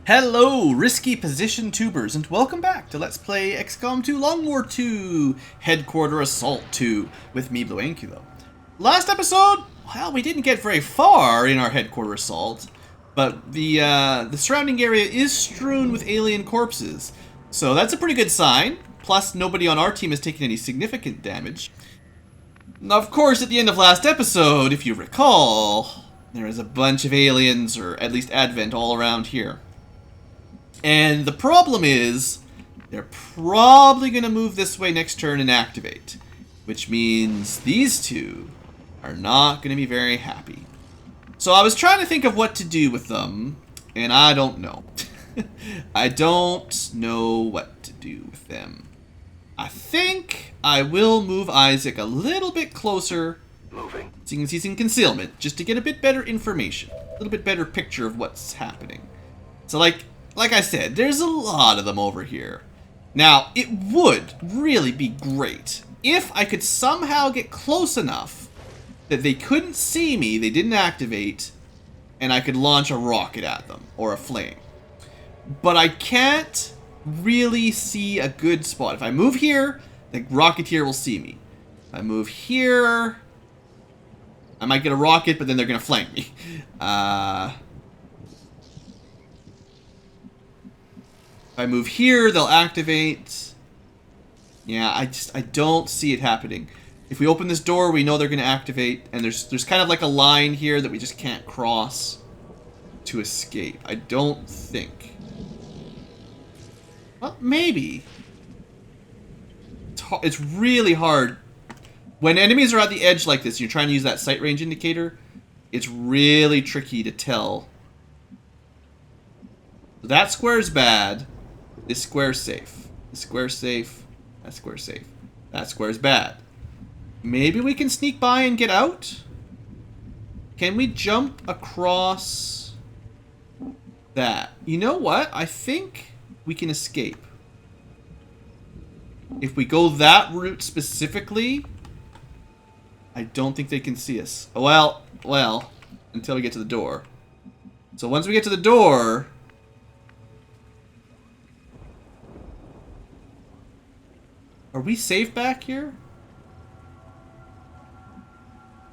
Hello, risky position tubers, and welcome back to Let's Play XCOM 2 Long War 2 Headquarter Assault 2 with me, BlueAnkylo. Last episode, well, we didn't get very far in our headquarter assault, but the surrounding area is strewn with alien corpses, so that's a pretty good sign. Plus, nobody on our team has taken any significant damage. Now, of course, at the end of last episode, if you recall, there is a bunch of aliens, or at least Advent, all around here. And the problem is, they're probably going to move this way next turn and activate. Which means these two are not going to be very happy. So I was trying to think of what to do with them, and I don't know. I don't know what to do with them. I think I will move Isaac a little bit closer, so you can see some concealment, just to get a bit better information. A little bit better picture of what's happening. So like I said, there's a lot of them over here. Now, it would really be great if I could somehow get close enough that they couldn't see me, they didn't activate, and I could launch a rocket at them, or a flame. But I can't really see a good spot. If I move here, the Rocketeer will see me. If I move here, I might get a rocket, but then they're going to flank me. If I move here, they'll activate. Yeah, I don't see it happening. If we open this door, we know they're going to activate, and there's kind of like a line here that we just can't cross to escape. I don't think. Well, maybe. It's really hard. When enemies are at the edge like this, you're trying to use that sight range indicator, it's really tricky to tell. That square's bad. This square's safe. This square's safe. That square's safe. That square's bad. Maybe we can sneak by and get out? Can we jump across that? You know what? I think we can escape. If we go that route specifically, I don't think they can see us. Well, until we get to the door. So once we get to the door... Are we safe back here?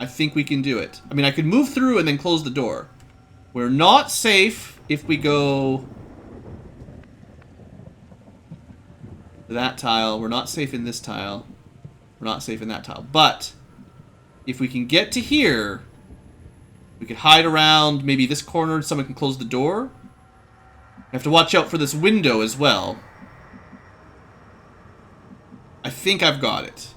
I think we can do it. I mean, I could move through and then close the door. We're not safe if we go to that tile. We're not safe in this tile. We're not safe in that tile. But if we can get to here, we could hide around maybe this corner and someone can close the door. I have to watch out for this window as well. I think I've got it.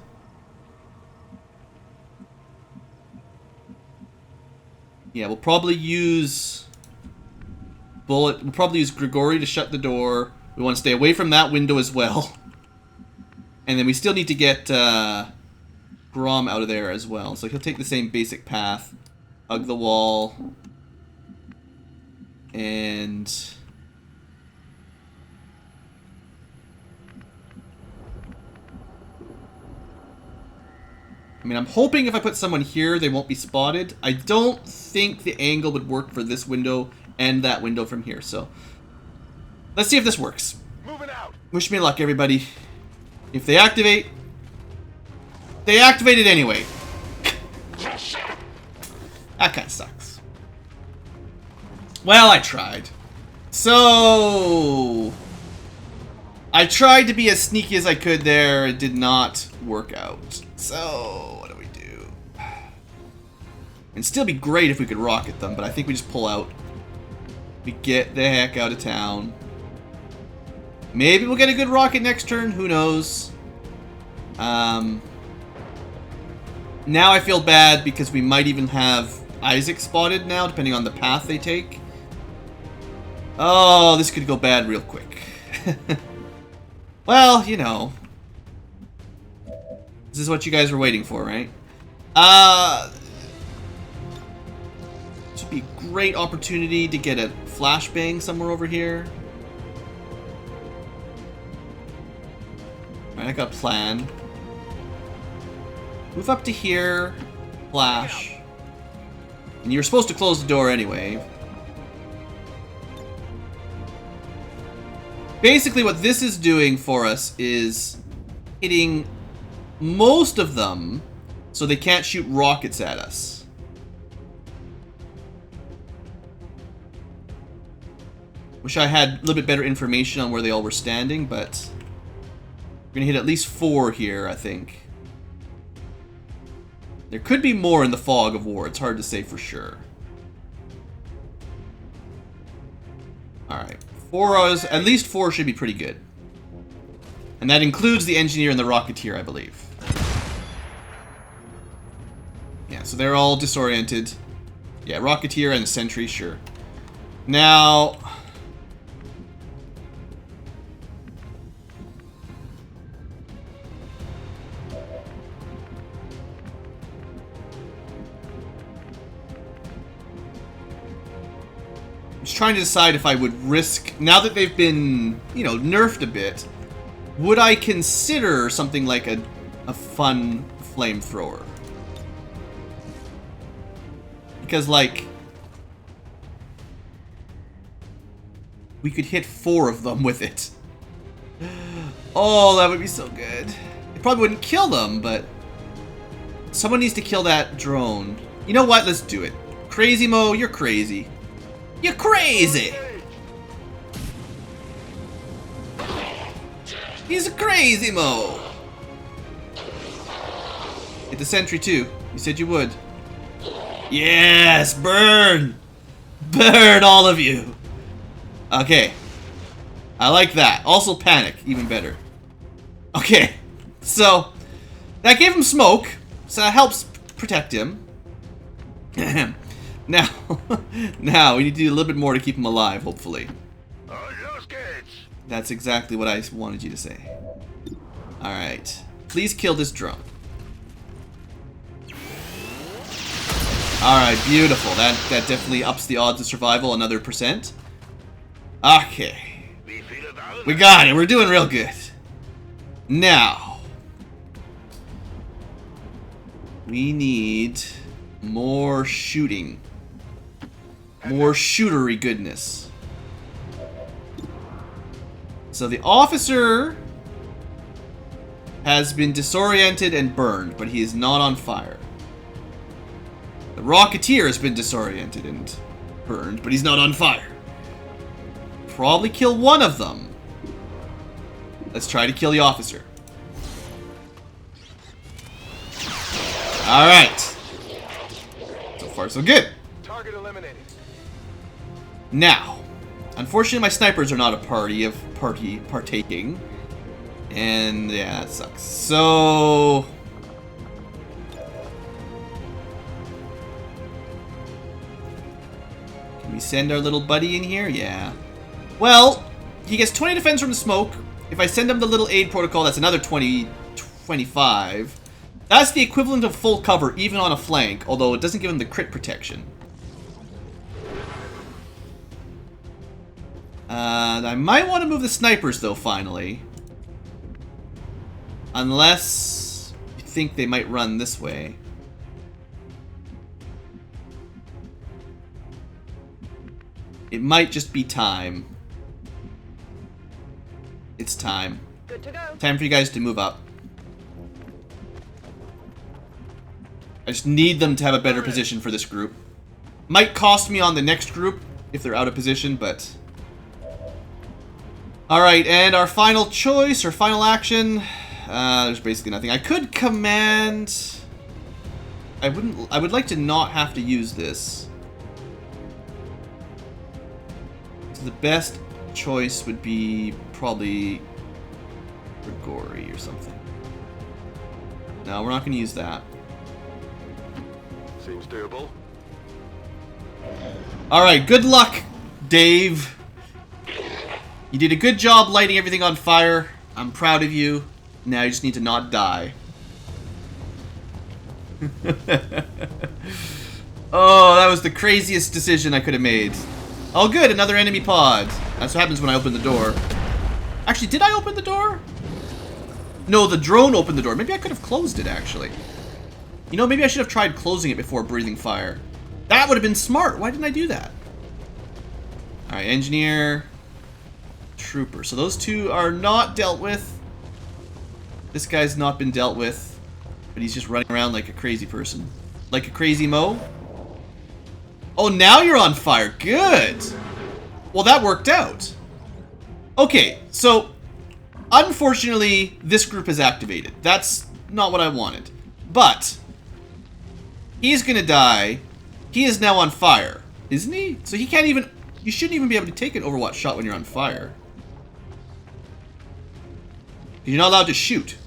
Yeah, we'll probably use Bullet. We'll probably use Grigori to shut the door. We want to stay away from that window as well. And then we still need to get Grom out of there as well. So he'll take the same basic path. Hug the wall. And... I mean, I'm hoping if I put someone here, they won't be spotted. I don't think the angle would work for this window and that window from here, so... Let's see if this works. Moving out. Wish me luck, everybody. If they activate... They activated anyway. That kind of sucks. Well, I tried. So... I tried to be as sneaky as I could there. It did not work out. So, what do we do? It'd still be great if we could rocket them, but I think we just pull out. We get the heck out of town. Maybe we'll get a good rocket next turn. Who knows? Now I feel bad because we might even have Isaac spotted now, depending on the path they take. Oh, this could go bad real quick. Well, you know. This is what you guys were waiting for, right? This would be a great opportunity to get a flashbang somewhere over here. Alright, I got a plan. Move up to here. Flash. And you're supposed to close the door anyway. Basically, what this is doing for us is hitting most of them so they can't shoot rockets at us. Wish I had a little bit better information on where they all were standing, but we're gonna hit at least 4 here, I think. There could be more in the fog of war. It's hard to say for sure. Alright. 4 hours, at least 4 should be pretty good. And that includes the engineer and the rocketeer, I believe. Yeah, so they're all disoriented. Yeah, rocketeer and sentry, sure. Now... I was trying to decide if I would risk, now that they've been, you know, nerfed a bit, would I consider something like a fun flamethrower? Because, like, we could hit 4 of them with it. Oh, that would be so good. It probably wouldn't kill them, but someone needs to kill that drone. You know what? Let's do it. Crazy Mo, you're crazy. You're crazy! He's a crazy Mo! Hit the sentry too. You said you would. Yes! Burn! Burn, all of you! Okay. I like that. Also panic. Even better. Okay. So, that gave him smoke. So that helps protect him. Now, we need to do a little bit more to keep him alive, hopefully. That's exactly what I wanted you to say. Alright. Please kill this drone. Alright, beautiful. That definitely ups the odds of survival another %. Okay. We got it. We're doing real good. Now, we need more shooting. More shootery goodness. So the officer has been disoriented and burned, but he is not on fire. The rocketeer has been disoriented and burned, but he's not on fire. Probably kill one of them. Let's try to kill the officer. Alright. So far, so good. Target eliminated. Now, unfortunately, my snipers are not a partaking. And yeah, that sucks. So... can we send our little buddy in here? Yeah. Well, he gets 20 defense from the smoke. If I send him the little aid protocol, that's another 25. That's the equivalent of full cover, even on a flank, although it doesn't give him the crit protection. I might want to move the snipers, though, finally. Unless you think they might run this way. It might just be time. It's time. Good to go. Time for you guys to move up. I just need them to have a better position for this group. Might cost me on the next group if they're out of position, but... Alright, and our final choice, or final action... there's basically nothing. I could command... I would like to not have to use this. So the best choice would be probably Grigori or something. No, we're not going to use that. Seems doable. Alright, good luck, Dave. You did a good job lighting everything on fire. I'm proud of you. Now you just need to not die. Oh, that was the craziest decision I could have made. Oh good, another enemy pod. That's what happens when I open the door. Actually, did I open the door? No, the drone opened the door. Maybe I could have closed it, actually. You know, maybe I should have tried closing it before breathing fire. That would have been smart. Why didn't I do that? Alright, engineer. trooper. So those two are not dealt with. This guy's not been dealt with, but he's just running around like a crazy person. Like a crazy Mo. Oh, now you're on fire. Good. Well, that worked out. Okay, so unfortunately, this group is activated. That's not what I wanted. But he's gonna die. He is now on fire, isn't he? So he can't even... You shouldn't even be able to take an Overwatch shot when you're on fire. You're not allowed to shoot.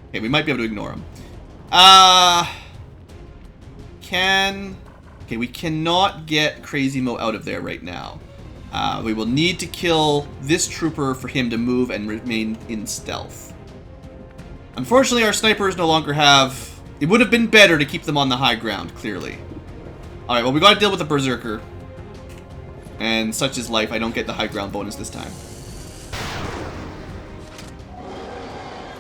Okay, we might be able to ignore him. Okay, we cannot get Crazy Mo out of there right now. We will need to kill this trooper for him to move and remain in stealth. Unfortunately, our snipers no longer have... It would have been better to keep them on the high ground, clearly. Alright, well, we gotta deal with the Berserker. And such is life, I don't get the high ground bonus this time.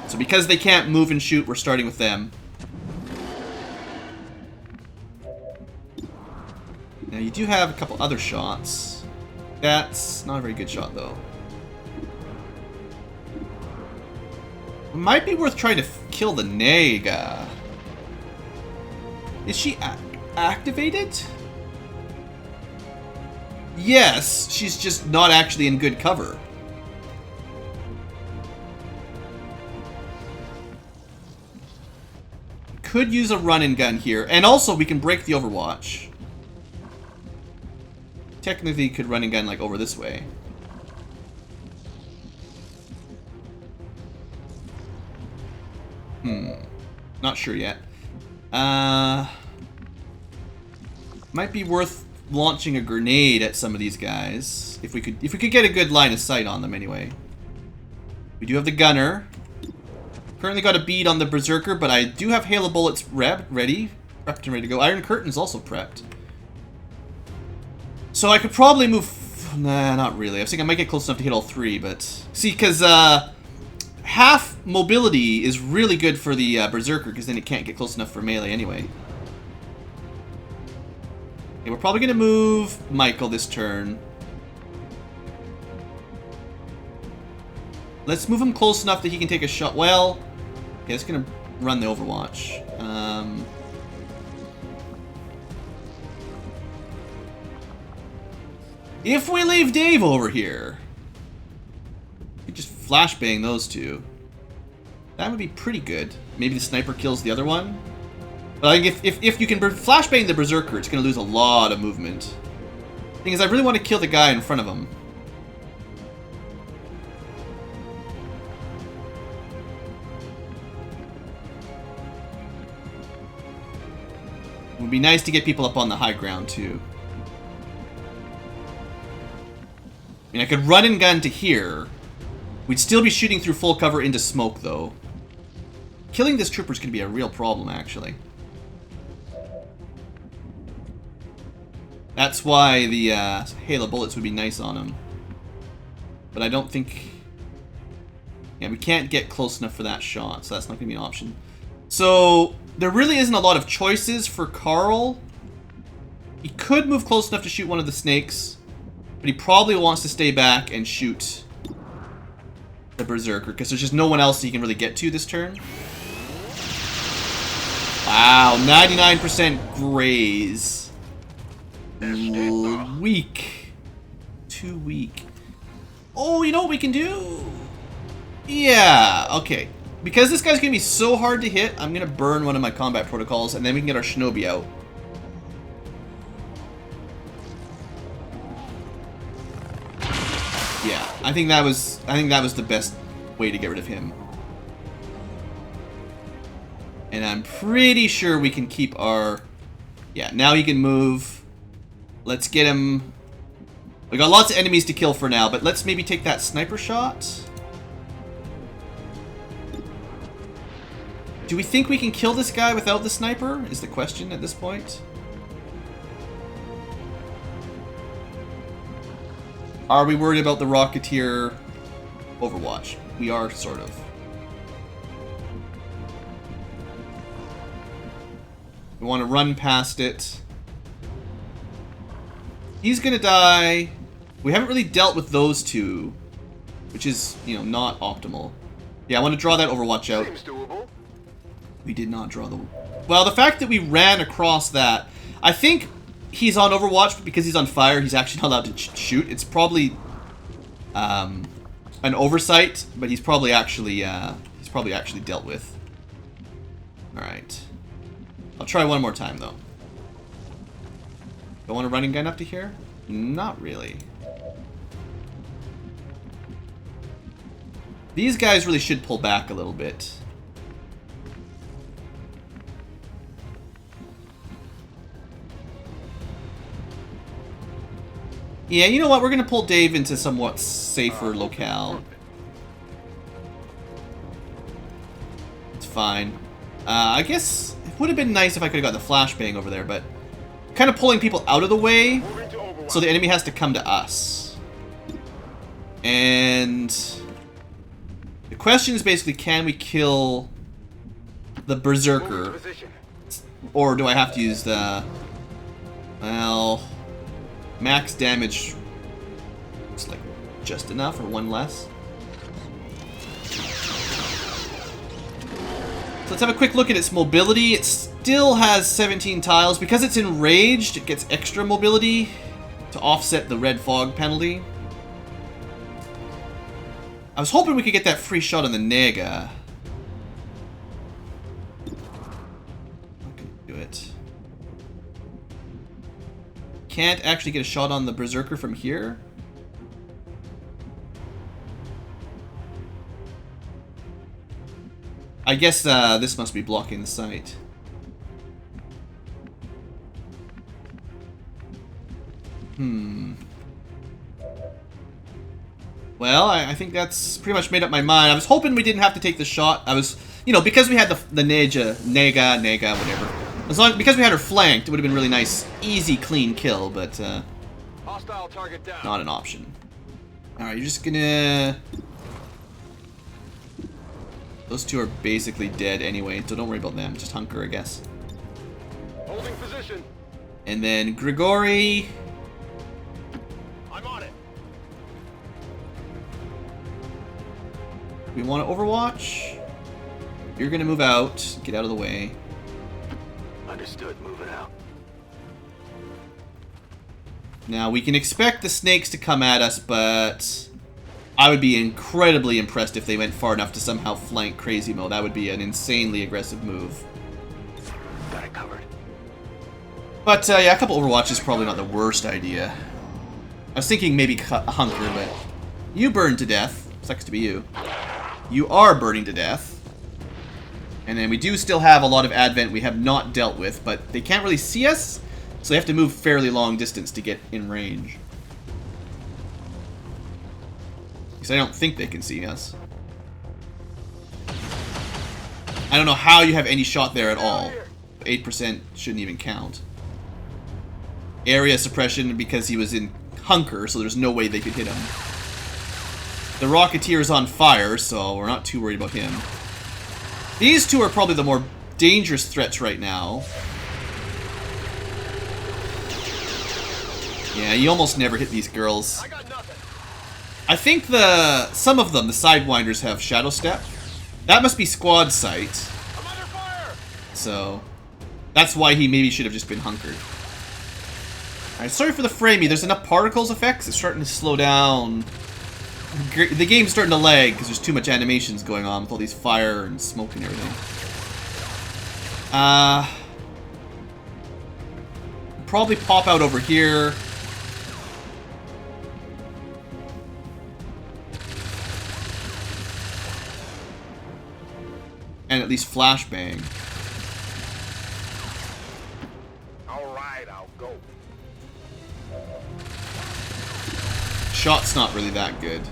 So because they can't move and shoot, we're starting with them. Now, you do have a couple other shots. That's not a very good shot, though. It might be worth trying to kill the Nega. Is she activated? Yes, she's just not actually in good cover. Could use a run and gun here, and also we can break the Overwatch. Technically, could run and gun like over this way. Not sure yet. Might be worth launching a grenade at some of these guys if we could get a good line of sight on them anyway. We do have the gunner. Currently got a bead on the Berserker, but I do have Halo bullets ready, prepped and ready to go. Iron Curtain's also prepped. So I could probably move... Nah, not really. I was thinking I might get close enough to hit all three, but... See, because half mobility is really good for the Berserker, because then it can't get close enough for melee anyway. Okay, we're probably going to move Michael this turn. Let's move him close enough that he can take a shot. Well... Okay, it's going to run the Overwatch. If we leave Dave over here, we just flashbang those two. That would be pretty good. Maybe the sniper kills the other one. But I think if you can flashbang the Berserker, it's going to lose a lot of movement. Thing is, I really want to kill the guy in front of him. It would be nice to get people up on the high ground, too. I mean, I could run and gun to here. We'd still be shooting through full cover into smoke, though. Killing this trooper is going to be a real problem, actually. That's why the Halo bullets would be nice on him. But I don't think... Yeah, we can't get close enough for that shot, so that's not going to be an option. So, there really isn't a lot of choices for Carl. He could move close enough to shoot one of the snakes, but he probably wants to stay back and shoot the Berserker, because there's just no one else he can really get to this turn. Wow, 99% graze. Weak. Too weak. Oh, you know what we can do? Yeah, okay. Because this guy's going to be so hard to hit, I'm going to burn one of my combat protocols, and then we can get our Shinobi out. Yeah, I think that was the best way to get rid of him. And I'm pretty sure we can keep our... Yeah, now he can move. Let's get him... We got lots of enemies to kill for now, but let's maybe take that sniper shot. Do we think we can kill this guy without the sniper? Is the question at this point. Are we worried about the Rocketeer Overwatch? We are, sort of. We want to run past it. He's gonna die. We haven't really dealt with those two, which is, you know, not optimal. Yeah, I want to draw that Overwatch out. Seems doable. We did not draw the... Well, the fact that we ran across that... I think he's on Overwatch, but because he's on fire, he's actually not allowed to shoot. It's probably an oversight, but he's probably actually dealt with. Alright. I'll try one more time, though. Do I want a running gun up to here? Not really. These guys really should pull back a little bit. Yeah, you know what? We're going to pull Dave into somewhat safer locale. It's fine. I guess it would have been nice if I could have got the flashbang over there, but kind of pulling people out of the way so the enemy has to come to us. And the question is basically, can we kill the Berserker? Or do I have to use the... Well... Max damage looks like just enough, or one less. So let's have a quick look at its mobility. It still has 17 tiles. Because it's enraged, it gets extra mobility to offset the red fog penalty. I was hoping we could get that free shot on the Nega. Not gonna do it. Can't actually get a shot on the Berserker from here. I guess this must be blocking the sight. Well, I think that's pretty much made up my mind. I was hoping we didn't have to take the shot. I was, you know, because we had the Nega, whatever. Because we had her flanked, it would have been really nice, easy, clean kill, but Hostile target down. not an option. Alright, you're just gonna... Those two are basically dead anyway, so don't worry about them. Just hunker, I guess. Holding position. And then Grigori... I'm on it. We want to Overwatch. You're gonna move out, get out of the way. Understood. Moving out. Now, we can expect the snakes to come at us, but I would be incredibly impressed if they went far enough to somehow flank Crazy Mo. That would be an insanely aggressive move. Got it covered. But, yeah, a couple Overwatch is probably not the worst idea. I was thinking maybe a hunker, but you burned to death. Sucks to be you. You are burning to death. And then we do still have a lot of Advent we have not dealt with, but they can't really see us, so they have to move fairly long distance to get in range. Because I don't think they can see us. I don't know how you have any shot there at all. 8% shouldn't even count. Area suppression because he was in hunker, so there's no way they could hit him. The Rocketeer is on fire, so we're not too worried about him. These two are probably the more dangerous threats right now. Yeah, you almost never hit these girls. I think some of them, the Sidewinders, have Shadow Step. That must be squad sight. I'm under fire. So, that's why he maybe should have just been hunkered. Alright, sorry for the framey. There's enough particles effects. It's starting to slow down. The game's starting to lag because there's too much animations going on with all these fire and smoke and everything. Probably pop out over here. And at least flashbang. Alright, I'll go. Shot's not really that good.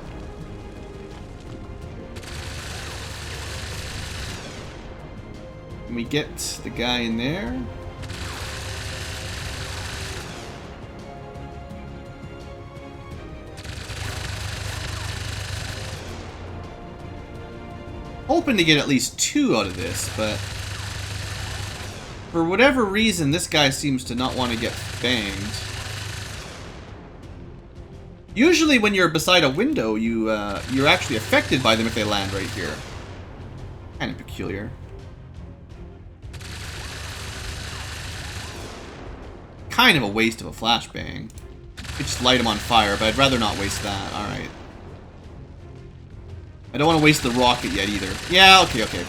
Can we get the guy in there? Hoping to get at least 2 out of this, but for whatever reason, this guy seems to not want to get banged. Usually when you're beside a window, you're actually affected by them if they land right here. Kind of peculiar. Kind of a waste of a flashbang. Could just light them on fire, but I'd rather not waste that. Alright. I don't want to waste the rocket yet either. Yeah, okay.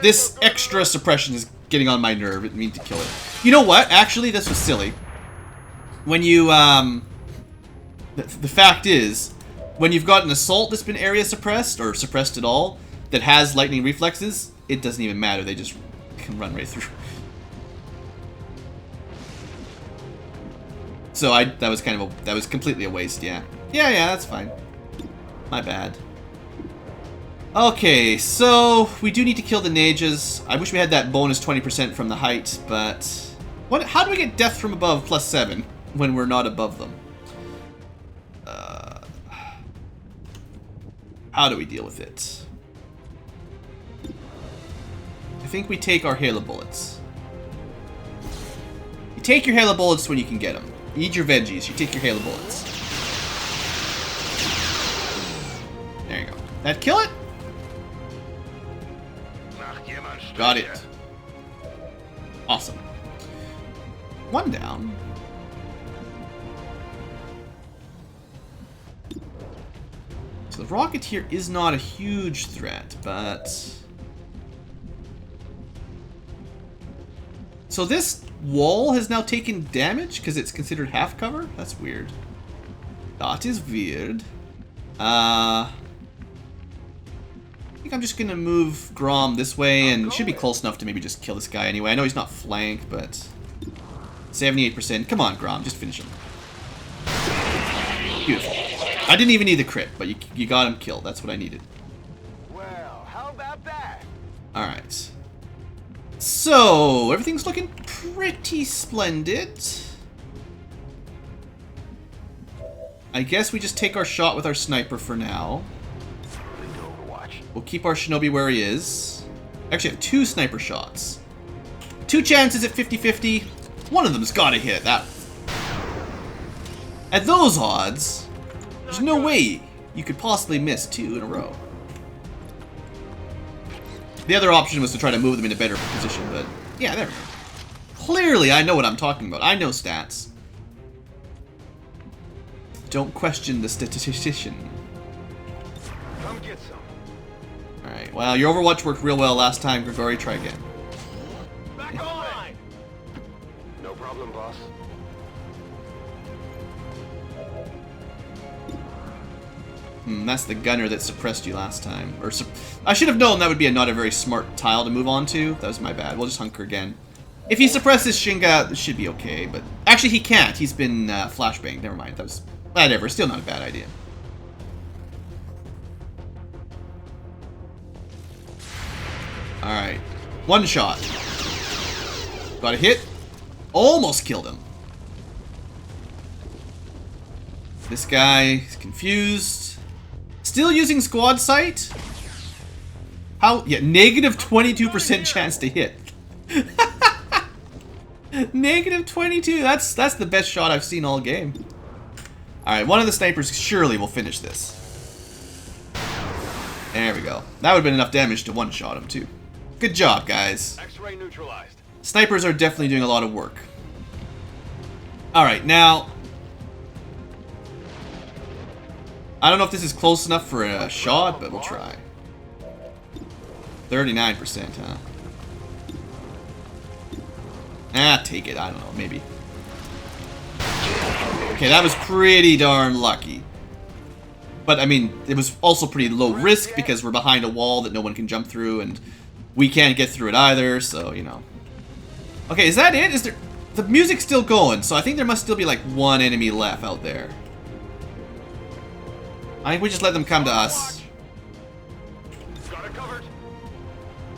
This extra suppression is getting on my nerve. It means to kill it. You know what? Actually, this was silly. When you, the fact is, when you've got an assault that's been area suppressed, or suppressed at all, that has lightning reflexes, it doesn't even matter. They just can run right through. So that was kind of that was completely a waste, yeah. Yeah, that's fine. My bad. Okay, so we do need to kill the Nages. I wish we had that bonus 20% from the height, but how do we get death from above +7 when we're not above them? How do we deal with it? I think we take our Halo bullets. You take your Halo bullets when you can get them. You eat your veggies, you take your Halo bullets. There you go. That kill it? Got it. Awesome. One down. So the Rocketeer is not a huge threat, but... So this wall has now taken damage because it's considered half cover? That's weird. That is weird. I think I'm just gonna move Grom this way, and should be close enough to maybe just kill this guy anyway. I know he's not flanked, but 78%. Come on, Grom, just finish him. Beautiful. I didn't even need the crit, but you got him killed. That's what I needed. Well, how about that? All right. So everything's looking pretty splendid. I guess we just take our shot with our sniper for now. We'll keep our Shinobi where he is. Actually, I have 2 sniper shots. 2 chances at 50-50. One of them's gotta hit that. At those odds, there's no way you could possibly miss 2 in a row. The other option was to try to move them in a better position, but yeah, there we go. Clearly, I know what I'm talking about. I know stats. Don't question the statistician. Come get some. Alright, well, your Overwatch worked real well last time, Grigori. Try again. Back online. No problem, boss. That's the gunner that suppressed you last time. Or I should have known that would be not a very smart tile to move on to. That was my bad. We'll just hunker again. If he suppresses Shinga, it should be okay, but... Actually, he can't. He's been flashbanged. Never mind. That was... Whatever. Still not a bad idea. Alright. One shot. Got a hit. Almost killed him. This guy is confused. Still using squad sight? How? Yeah, negative 22% chance to hit. Negative 22. That's the best shot I've seen all game. Alright, one of the snipers surely will finish this. There we go. That would have been enough damage to one-shot him, too. Good job, guys. X-ray neutralized. Snipers are definitely doing a lot of work. Alright, now... I don't know if this is close enough for a shot, but we'll try. 39%, huh? Ah, take it. I don't know. Maybe. Okay, that was pretty darn lucky. But, I mean, it was also pretty low risk because we're behind a wall that no one can jump through, and we can't get through it either, so, you know. Okay, is that it? Is there... The music's still going, so I think there must still be, like, one enemy left out there. I think we just let them come to us. Got it covered.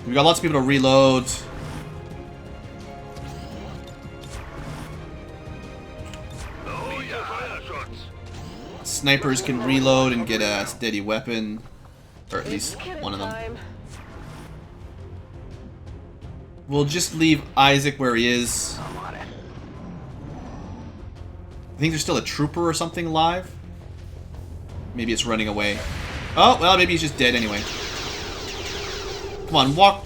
We've got lots of people to reload. Oh, yeah. Snipers can reload and get a steady weapon. Or at least one of them. We'll just leave Isaac where he is. I'm on it. I think there's still a trooper or something alive. Maybe it's running away. Oh, well, maybe he's just dead anyway. Come on, walk.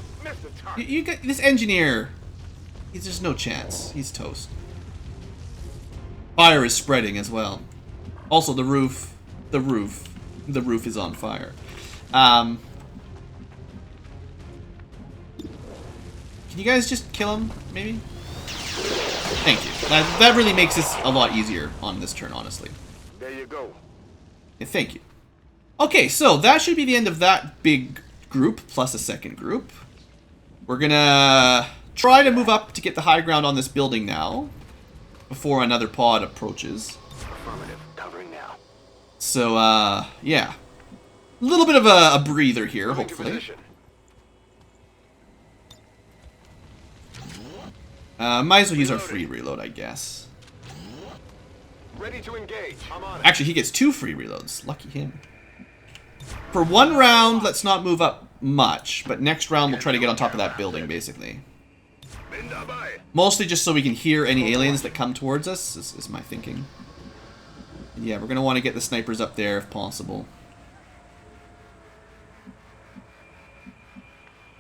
You get this engineer. There's just no chance. He's toast. Fire is spreading as well. Also, the roof is on fire. Can you guys just kill him, maybe? Thank you. That really makes this a lot easier on this turn, honestly. There you go. Yeah, thank you. Okay, so that should be the end of that big group, plus a second group. We're gonna try to move up to get the high ground on this building now, before another pod approaches. Affirmative. Covering now. So, yeah. A little bit of a breather here, Moving to hopefully. position. Might as well use our free reload, I guess. Ready to engage. I'm on it. Actually, he gets 2 free reloads. Lucky him. For one round, let's not move up much, but next round we'll try to get on top of that building, basically. Bin dabei. Mostly just so we can hear any aliens that come towards us, is my thinking. And yeah, we're going to want to get the snipers up there if possible.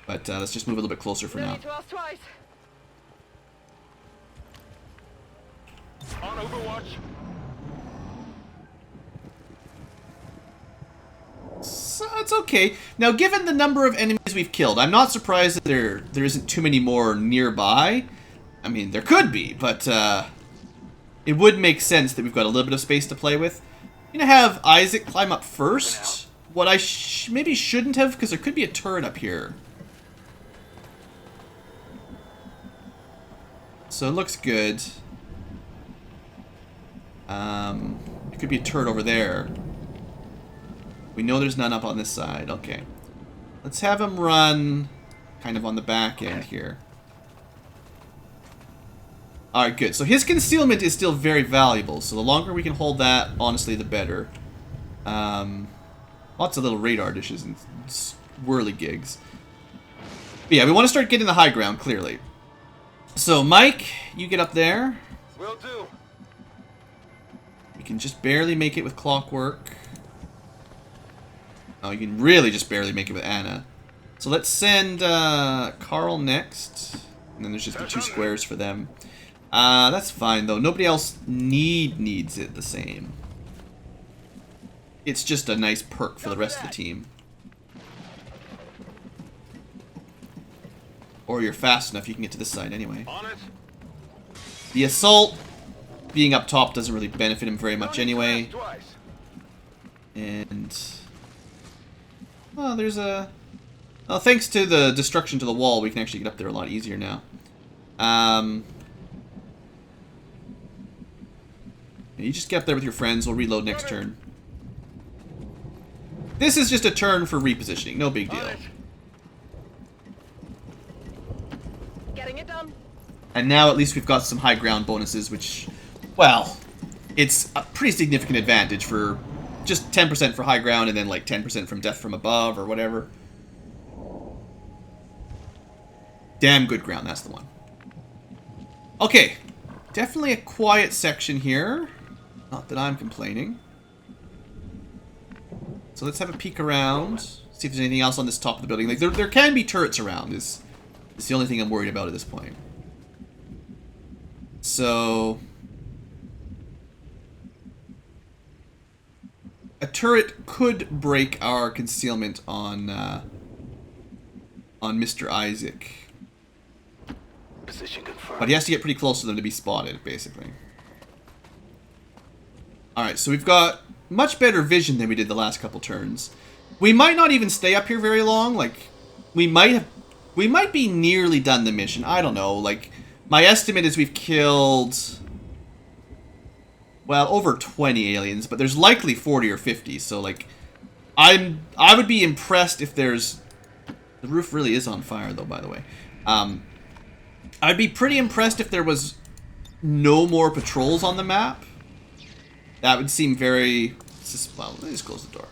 But let's just move a little bit closer for now. To ask twice. On Overwatch. So it's okay. Now, given the number of enemies we've killed, I'm not surprised that there isn't too many more nearby. I mean, there could be, but it would make sense that we've got a little bit of space to play with. I'm going to have Isaac climb up first. What I maybe shouldn't have, because there could be a turret up here. So it looks good. It could be a turret over there. We know there's none up on this side. Okay. Let's have him run kind of on the back end here. Alright, good. So his concealment is still very valuable. So the longer we can hold that, honestly, the better. Lots of little radar dishes and whirly gigs. But yeah, we want to start getting the high ground, clearly. So, Mike, you get up there. Will do. We can just barely make it with Clockwork. Oh, you can really just barely make it with Anna. So let's send Carl next. And then there's just the 2 squares for them. That's fine, though. Nobody else needs it the same. It's just a nice perk for the rest of the team. Or you're fast enough, you can get to this side anyway. On it. The assault being up top doesn't really benefit him very much anyway. Twice. And well, there's a thanks to the destruction to the wall, we can actually get up there a lot easier now. You just get up there with your friends. We'll reload next turn. This is just a turn for repositioning, no big deal. Getting it done. And now at least we've got some high ground bonuses, which, well, it's a pretty significant advantage for just 10% for high ground and then like 10% from death from above or whatever. Damn good ground, that's the one. Okay, definitely a quiet section here. Not that I'm complaining. So let's have a peek around, see if there's anything else on this top of the building. Like there can be turrets around, is the only thing I'm worried about at this point. So a turret could break our concealment on Mr. Isaac. Position confirmed. But he has to get pretty close to them to be spotted, basically. Alright, so we've got much better vision than we did the last couple turns. We might not even stay up here very long. Like, we might be nearly done the mission. I don't know. Like, my estimate is we've killed, well, over 20 aliens, but there's likely 40 or 50. So, like, I would be impressed if there's... The roof really is on fire, though, by the way. I'd be pretty impressed if there was no more patrols on the map. That would seem very... Well, let me just close the door.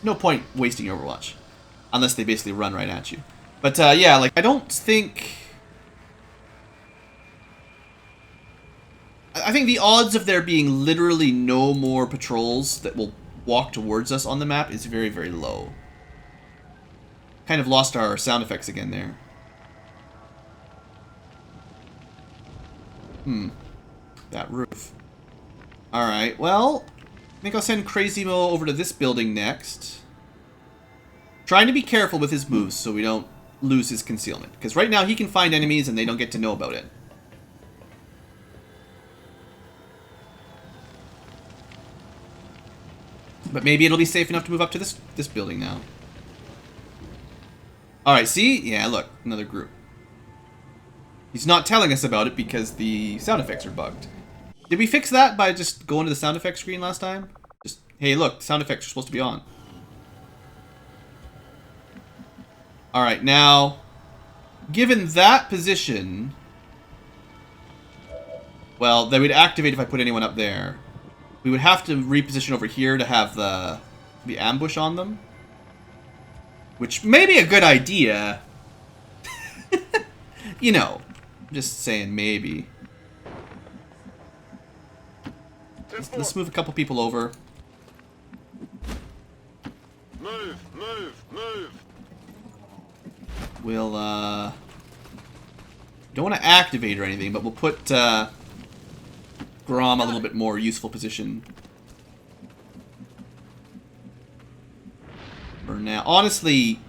No point wasting your Overwatch. Unless they basically run right at you. But, yeah, like, I don't think... I think the odds of there being literally no more patrols that will walk towards us on the map is very, very low. Kind of lost our sound effects again there. That roof. Alright, well, I think I'll send Crazy Mo over to this building next. Trying to be careful with his moves so we don't lose his concealment. Because right now he can find enemies and they don't get to know about it. But maybe it'll be safe enough to move up to this building now. Alright, see? Yeah, look, another group. He's not telling us about it because the sound effects are bugged. Did we fix that by just going to the sound effects screen last time? Just, hey look, sound effects are supposed to be on. Alright, now, given that position, well, they would activate if I put anyone up there. We would have to reposition over here to have the ambush on them. Which may be a good idea. You know, just saying maybe. Let's move a couple people over. Move, move, move. We'll, don't want to activate or anything, but we'll put, Grom a little bit more useful position. For now. Honestly,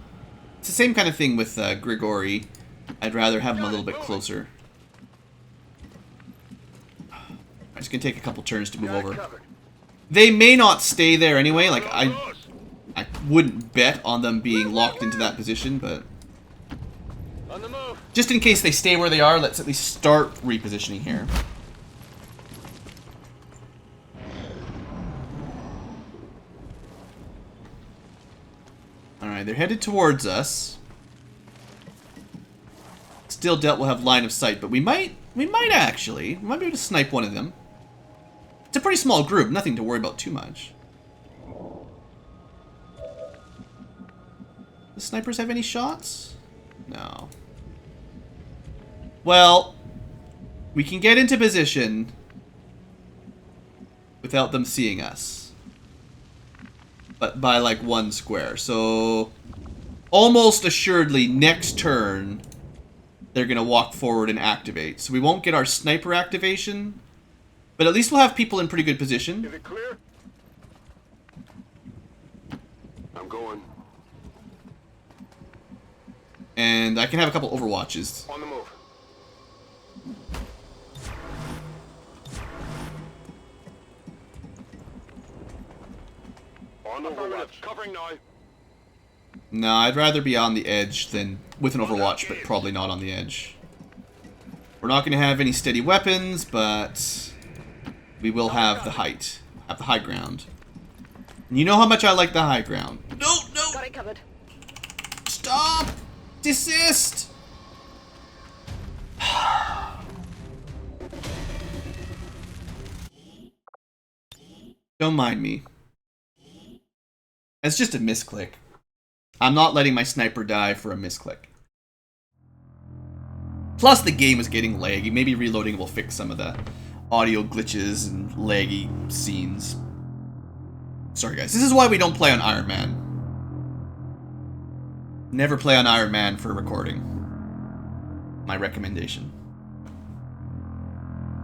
it's the same kind of thing with, Grigori. I'd rather have him a little bit closer. I'm just gonna take a couple turns to move over. They may not stay there anyway, like, I wouldn't bet on them being locked into that position, but... just in case they stay where they are, let's at least start repositioning here. Alright, they're headed towards us. Still doubt we'll have line of sight, but we might actually. We might be able to snipe one of them. It's a pretty small group, nothing to worry about too much. The snipers have any shots? No. Well, we can get into position without them seeing us. But by like 1 square. So almost assuredly next turn they're going to walk forward and activate. So we won't get our sniper activation, but at least we'll have people in pretty good position. Is it clear? I'm going. And I can have a couple overwatches. On the move. On the overwatch. Covering now. No, I'd rather be on the edge than with an overwatch, but probably not on the edge. We're not going to have any steady weapons, but we will have the height. Have the high ground. And you know how much I like the high ground. No, no! Got it covered. Stop! Desist! Don't mind me. It's just a misclick. I'm not letting my sniper die for a misclick. Plus the game is getting laggy. Maybe reloading will fix some of the audio glitches and laggy scenes. Sorry guys, this is why we don't play on Iron Man. Never play on Iron Man for recording. My recommendation.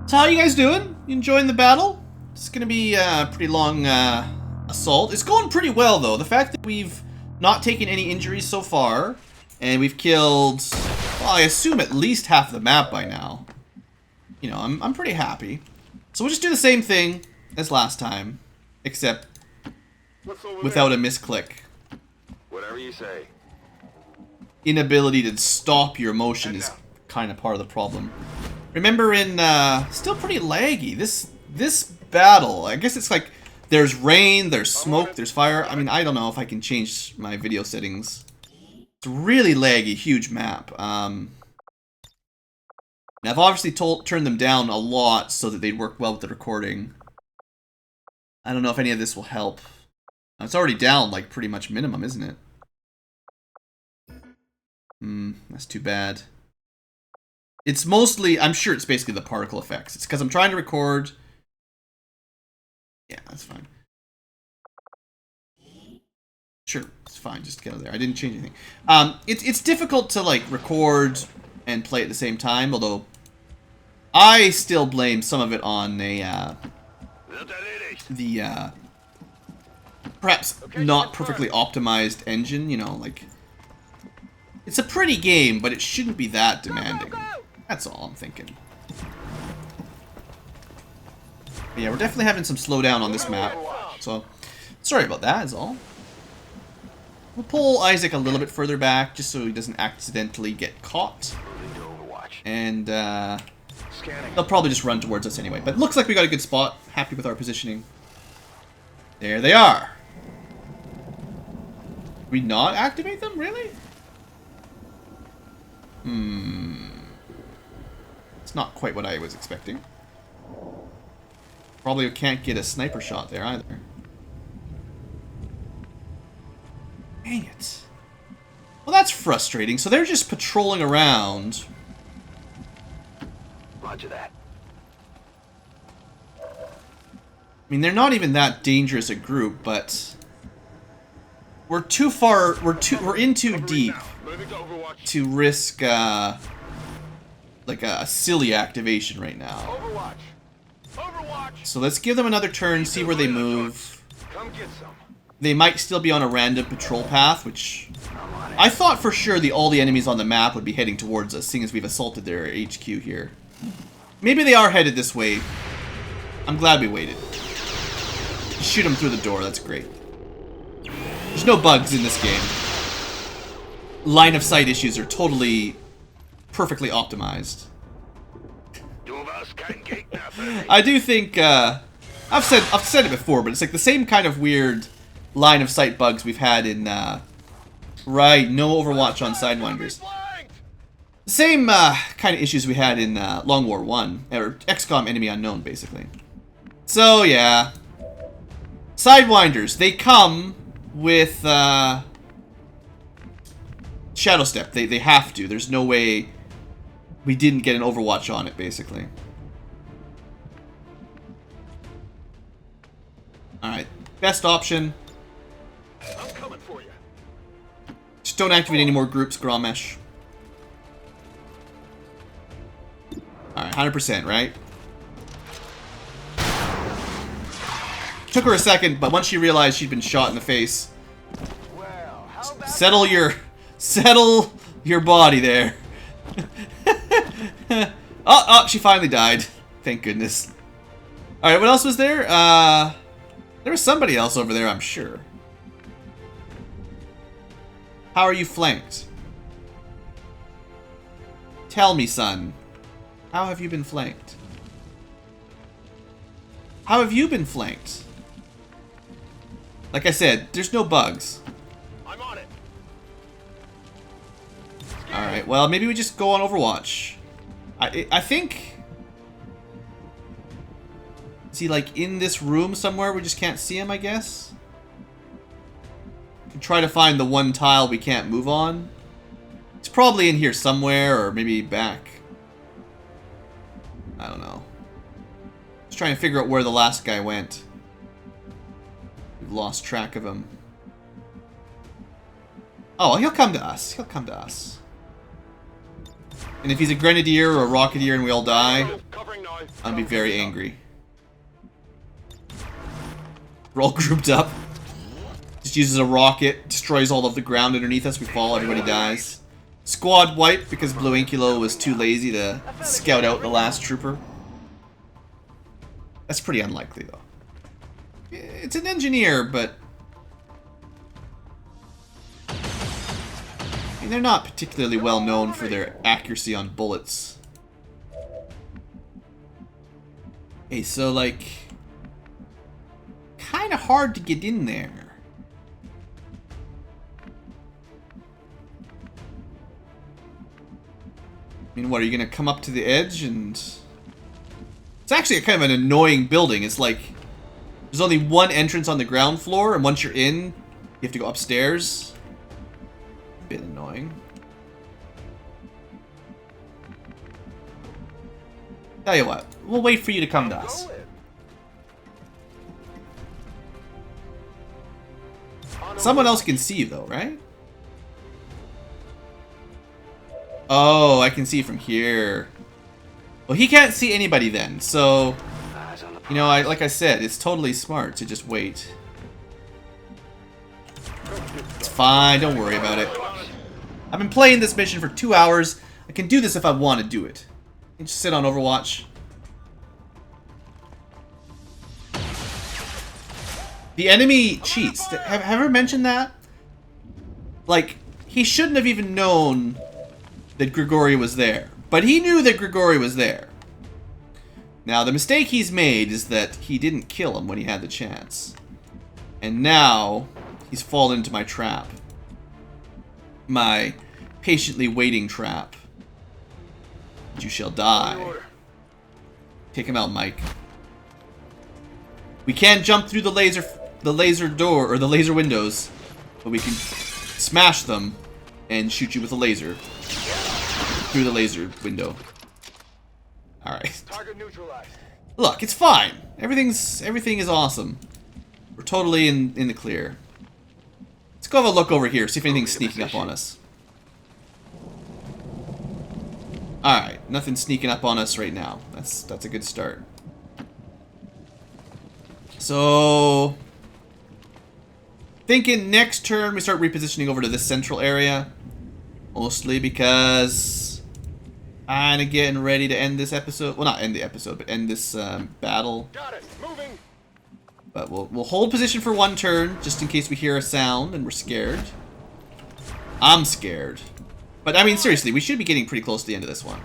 So how you guys doing? You enjoying the battle? It's gonna be a pretty long assault. It's going pretty well though. The fact that we've not taken any injuries so far, and we've killed, well, I assume at least half the map by now. You know, I'm pretty happy. So we'll just do the same thing as last time, except without a misclick. Whatever you say. Inability to stop your motion is kind of part of the problem. Remember in, still pretty laggy. This battle, I guess it's like, there's rain, there's smoke, there's fire. I mean, I don't know if I can change my video settings. It's really laggy, huge map. Now I've obviously turned them down a lot so that they'd work well with the recording. I don't know if any of this will help. It's already down, like, pretty much minimum, isn't it? That's too bad. It's mostly, I'm sure it's basically the particle effects. It's because I'm trying to record. Yeah, that's fine. Sure, it's fine. Just get out of there. I didn't change anything. It's difficult to like record and play at the same time. Although I still blame some of it on the perhaps not perfectly optimized engine. You know, like it's a pretty game, but it shouldn't be that demanding. That's all I'm thinking. But yeah, we're definitely having some slowdown on this map. So sorry about that. Is all. We'll pull Isaac a little bit further back, just so he doesn't accidentally get caught. And, they'll probably just run towards us anyway. But looks like we got a good spot. Happy with our positioning. There they are. Did we not activate them? Really? It's not quite what I was expecting. Probably can't get a sniper shot there either. Dang it. Well, that's frustrating. So they're just patrolling around. Roger that. I mean, they're not even that dangerous a group, but we're too far. We're in too deep to risk like a silly activation right now. So let's give them another turn, see where they move. Come get some. They might still be on a random patrol path, which I thought for sure all the enemies on the map would be heading towards us, seeing as we've assaulted their HQ here. Maybe they are headed this way. I'm glad we waited. Shoot them through the door, that's great. There's no bugs in this game. Line of sight issues are totally perfectly optimized. I do think I've said it before, but it's like the same kind of weird line of sight bugs we've had in right, no Overwatch on Sidewinders. The same kind of issues we had in Long War 1 or XCOM Enemy Unknown, basically. So yeah, Sidewinders, they come with Shadow Step. They have to. There's no way we didn't get an Overwatch on it, basically. Alright, best option. I'm coming for you. Just don't activate any more groups, Gromesh. Alright, 100%, right? Took her a second, but once she realized she'd been shot in the face, Well, how about settle your body there. Oh, she finally died. Thank goodness. Alright, what else was there? There was somebody else over there, I'm sure. How are you flanked? Tell me, son. How have you been flanked? How have you been flanked? Like I said, there's no bugs. I'm on it. Alright, well, maybe we just go on Overwatch. I think... Is he, like, in this room somewhere? We just can't see him, I guess? We can try to find the one tile we can't move on. It's probably in here somewhere, or maybe back. I don't know. Just trying to figure out where the last guy went. We've lost track of him. Oh, he'll come to us. He'll come to us. And if he's a Grenadier or a Rocketeer and we all die, I'll be very angry. We're all grouped up. Just uses a rocket, destroys all of the ground underneath us, we fall, everybody dies. Squad wipe because BlueAnkylo was too lazy to scout out the last trooper. That's pretty unlikely, though. It's an engineer, but... I mean, they're not particularly well known for their accuracy on bullets. Okay, so, like... kind of hard to get in there. I mean, what, are you going to come up to the edge and... It's actually a kind of an annoying building. It's like, there's only one entrance on the ground floor, and once you're in, you have to go upstairs. A bit annoying. Tell you what, we'll wait for you to come to us. Someone else can see you, though, right? Oh, I can see from here. Well, he can't see anybody then, so... You know, like I said, it's totally smart to just wait. It's fine, don't worry about it. I've been playing this mission for 2 hours. I can do this if I want to do it. I can just sit on Overwatch. The enemy cheats. Have I ever mentioned that? Like, he shouldn't have even known that Grigori was there. But he knew that Grigori was there. Now, the mistake he's made is that he didn't kill him when he had the chance. And now, he's fallen into my trap. My patiently waiting trap. You shall die. Take him out, Mike. We can't jump through the laser door, or the laser windows, but we can smash them and shoot you with a laser through the laser window. Alright. Target neutralized. Look, it's fine. Everything is awesome. We're totally in the clear. Let's go have a look over here, see if anything's sneaking up on us. Alright, nothing's sneaking up on us right now. That's a good start. So, thinking next turn we start repositioning over to this central area. Mostly because I'm getting ready to end this episode. Well, not end the episode, but end this battle. Got it. Moving. But we'll hold position for 1 turn, just in case we hear a sound and we're scared. I'm scared. But, I mean, seriously, we should be getting pretty close to the end of this one.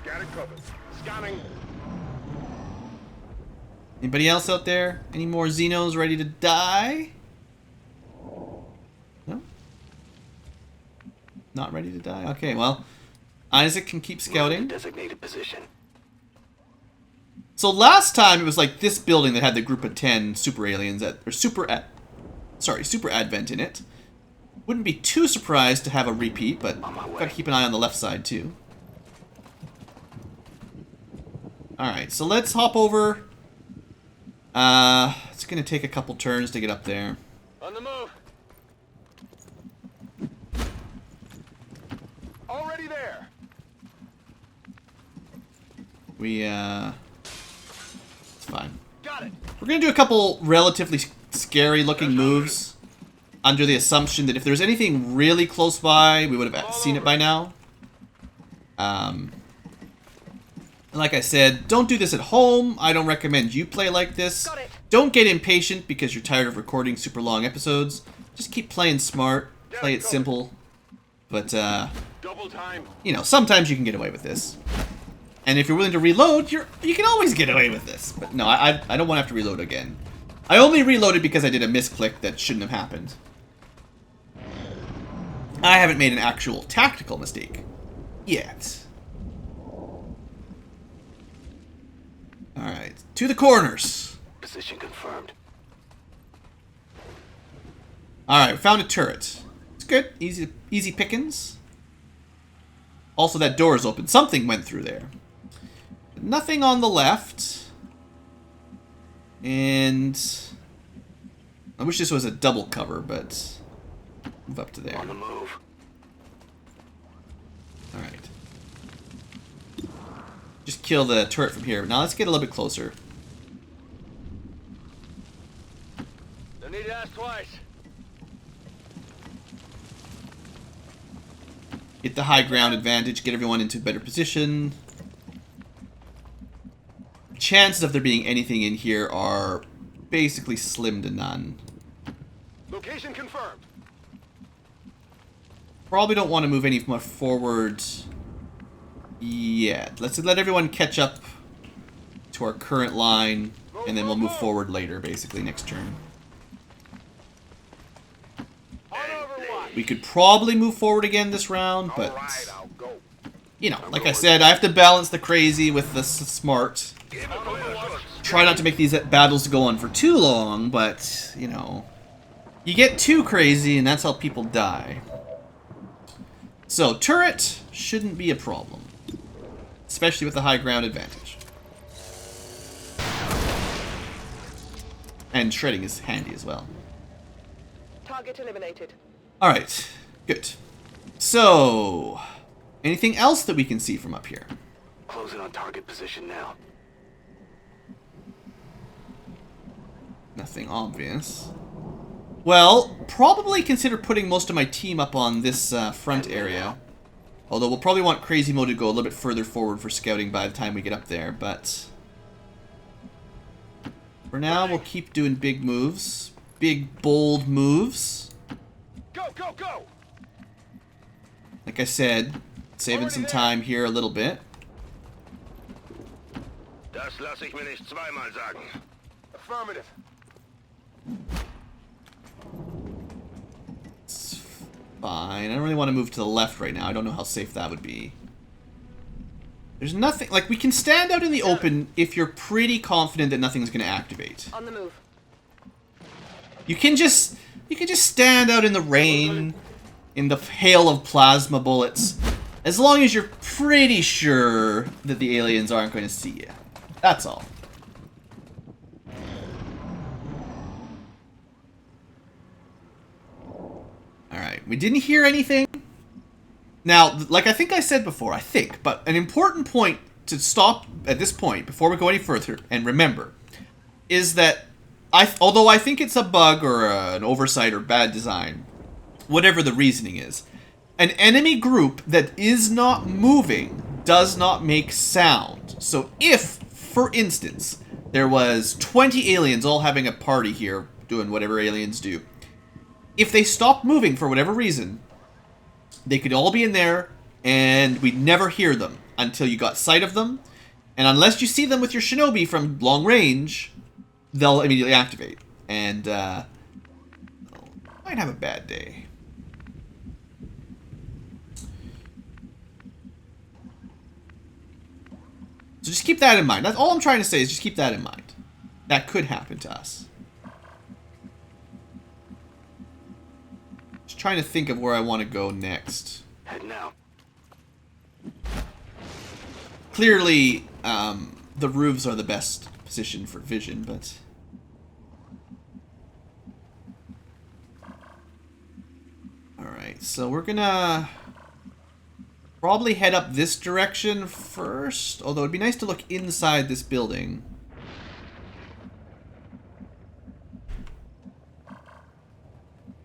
Got it covered. Scanning. Anybody else out there? Any more Xenos ready to die? No? Not ready to die? Okay, well, Isaac can keep scouting. Designated position. So last time it was like this building that had the group of 10 super aliens super advent in it. Wouldn't be too surprised to have a repeat, but gotta keep an eye on the left side too. Alright, so let's hop over. It's gonna take a couple turns to get up there. On the move. Already there. It's fine. Got it. We're gonna do a couple relatively scary looking moves under the assumption that if there's anything really close by, we would have seen it by now. Like I said, don't do this at home. I don't recommend you play like this. Don't get impatient because you're tired of recording super long episodes. Just keep playing smart, play it simple. But, double time. you know, sometimes you can get away with this. And if you're willing to reload, you can always get away with this. But no, I don't want to have to reload again. I only reloaded because I did a misclick that shouldn't have happened. I haven't made an actual tactical mistake yet. Alright, to the corners. Position confirmed. Alright, we found a turret. It's good. Easy pickings. Also, that door is open. Something went through there. Nothing on the left. And I wish this was a double cover, but move up to there. On the move. Alright. Just kill the turret from here. Now let's get a little bit closer. No need to ask twice. Get the high ground advantage, get everyone into a better position. Chances of there being anything in here are basically slim to none. Location confirmed. Probably don't want to move any more forward yet. Let's let everyone catch up to our current line, and then we'll move forward later, basically, next turn. We could probably move forward again this round, but, you know, like I said, I have to balance the crazy with the smart. Try not to make these battles go on for too long, but, you know, you get too crazy, and that's how people die. So, turret shouldn't be a problem, especially with the high ground advantage. And shredding is handy as well. Target eliminated. Alright, good. So, anything else that we can see from up here? Closing on target position now. Nothing obvious. Well, probably consider putting most of my team up on this front area. Although we'll probably want Crazy Mo to go a little bit further forward for scouting by the time we get up there, but... For now, we'll keep doing big moves. Big, bold moves. Go, go, go! Like I said, saving some time here a little bit. Das lasse ich mir nicht zweimal sagen. Affirmative. It's fine. I don't really want to move to the left right now. I don't know how safe that would be. There's nothing... Like, we can stand out in the open if you're pretty confident that nothing's going to activate. On the move. You can just stand out in the rain, in the hail of plasma bullets, as long as you're pretty sure that the aliens aren't going to see you. That's all. Alright, we didn't hear anything. Now, like I think I said before, but an important point to stop at this point, before we go any further, and remember, is that, although I think it's a bug or an oversight or bad design, whatever the reasoning is, an enemy group that is not moving does not make sound. So if, for instance, there was 20 aliens all having a party here, doing whatever aliens do, if they stopped moving for whatever reason, they could all be in there, and we'd never hear them until you got sight of them. And unless you see them with your shinobi from long range, they'll immediately activate. And, might have a bad day. So just keep that in mind. That's all I'm trying to say is just keep that in mind. That could happen to us. Just trying to think of where I want to go next. Head now. Clearly, the roofs are the best position for vision, but... Alright, so we're gonna... probably head up this direction first, although it'd be nice to look inside this building.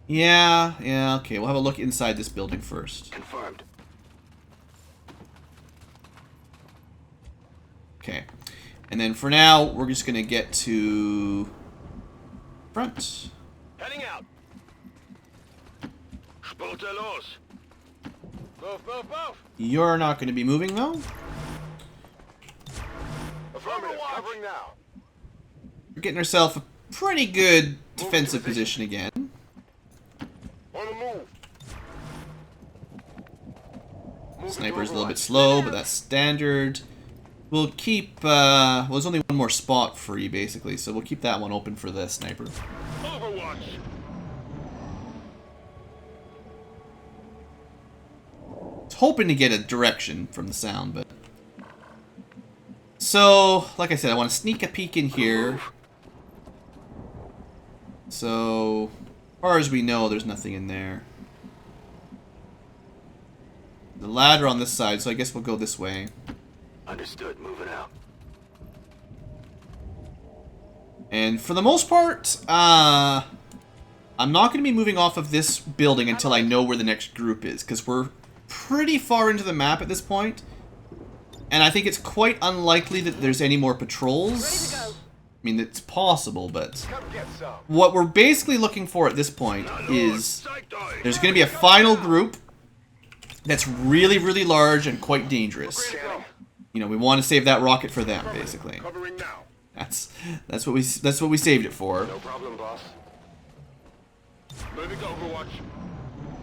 Yeah, okay, we'll have a look inside this building first. Confirmed. Okay, and then for now, we're just gonna get to front. Heading out. Spurte los. Move, move, move. You're not gonna be moving though. Affirmative. Covering now. We're getting ourselves a pretty good defensive position again. On the move. Sniper's a little bit slow, but that's standard. We'll keep, well, there's only one more spot free, basically, so we'll keep that one open for the sniper. Overwatch. I was hoping to get a direction from the sound, but... So, like I said, I want to sneak a peek in here. So, as far as we know, there's nothing in there. The ladder on this side, so I guess we'll go this way. Understood. Moving out. And for the most part, I'm not going to be moving off of this building until I know where the next group is, because we're pretty far into the map at this point, and I think it's quite unlikely that there's any more patrols. Ready to go. I mean, it's possible, but Come get some. what we're basically looking for at this point is there's going to be a final group that's really, really large and quite dangerous. Scanning. You know, we want to save that rocket for them, basically. Covering now. That's what we saved it for. No problem, boss. Moving to Overwatch.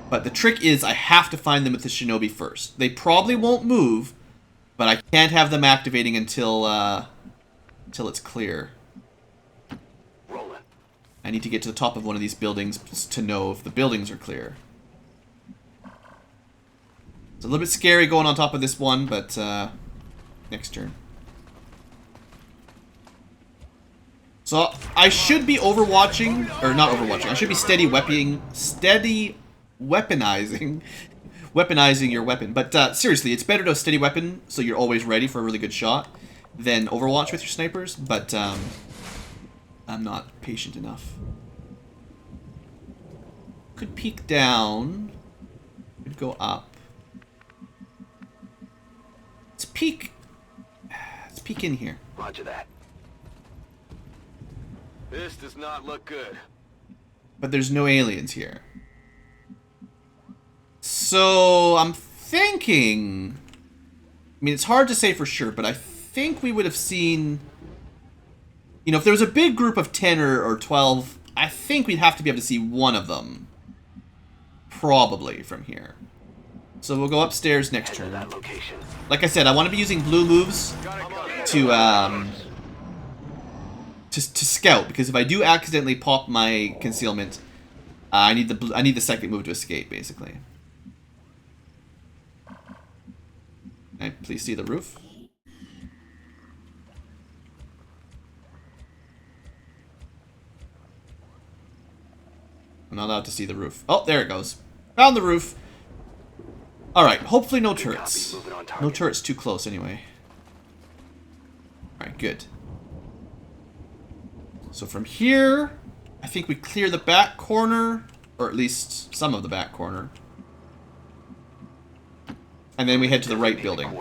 But the trick is I have to find them with the shinobi first. They probably won't move, but I can't have them activating until it's clear. Rolling. I need to get to the top of one of these buildings to know if the buildings are clear. It's a little bit scary going on top of this one, but next turn. So I should be overwatching, or not overwatching. I should be weaponizing your weapon. But seriously, it's better to have steady weapon so you're always ready for a really good shot than Overwatch with your snipers. But I'm not patient enough. Could peek down. Could go up. Let's peek. Let's peek in here. Roger that. This does not look good. But there's no aliens here. So I'm thinking. I mean, it's hard to say for sure, but I think we would have seen. You know, if there was a big group of 10 or 12, I think we'd have to be able to see one of them. Probably from here. So we'll go upstairs next turn. Like I said, I want to be using blue moves to scout, because if I do accidentally pop my concealment, I need the second move to escape, basically. Can I please see the roof? I'm not allowed to see the roof. Oh, there it goes. Found the roof. Alright, hopefully no turrets. No turrets too close, anyway. Alright, good. So from here, I think we clear the back corner, or at least some of the back corner. And then we head to the right building.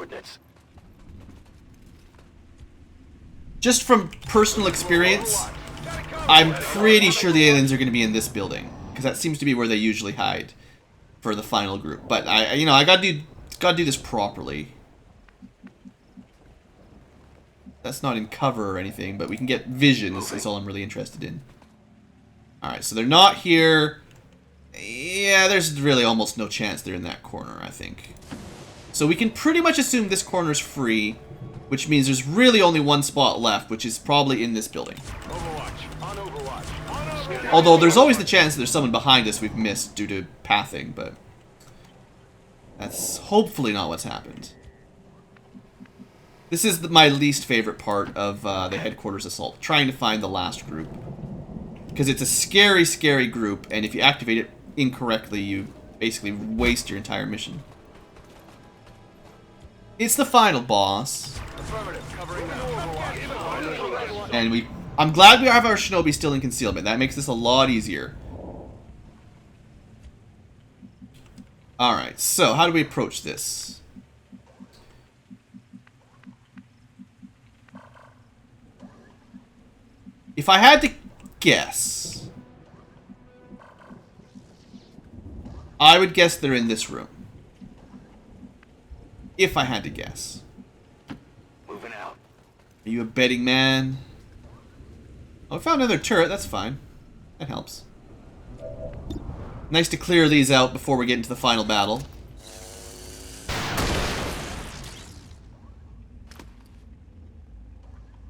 Just from personal experience, I'm pretty sure the aliens are going to be in this building, because that seems to be where they usually hide for the final group. But I gotta do this properly. That's not in cover or anything, but we can get vision is all I'm really interested in. Alright, so they're not here. Yeah, there's really almost no chance they're in that corner, I think. So we can pretty much assume this corner's free, which means there's really only one spot left, which is probably in this building. Although there's always the chance that there's someone behind us we've missed due to pathing, but that's hopefully not what's happened. This is my least favorite part of the headquarters assault, trying to find the last group. Because it's a scary, scary group, and if you activate it incorrectly, you basically waste your entire mission. It's the final boss. And I'm glad we have our shinobi still in concealment. That makes this a lot easier. Alright, so how do we approach this? If I had to guess, I would guess they're in this room. If I had to guess. Moving out. Are you a betting man? Oh, I found another turret. That's fine. That helps. Nice to clear these out before we get into the final battle.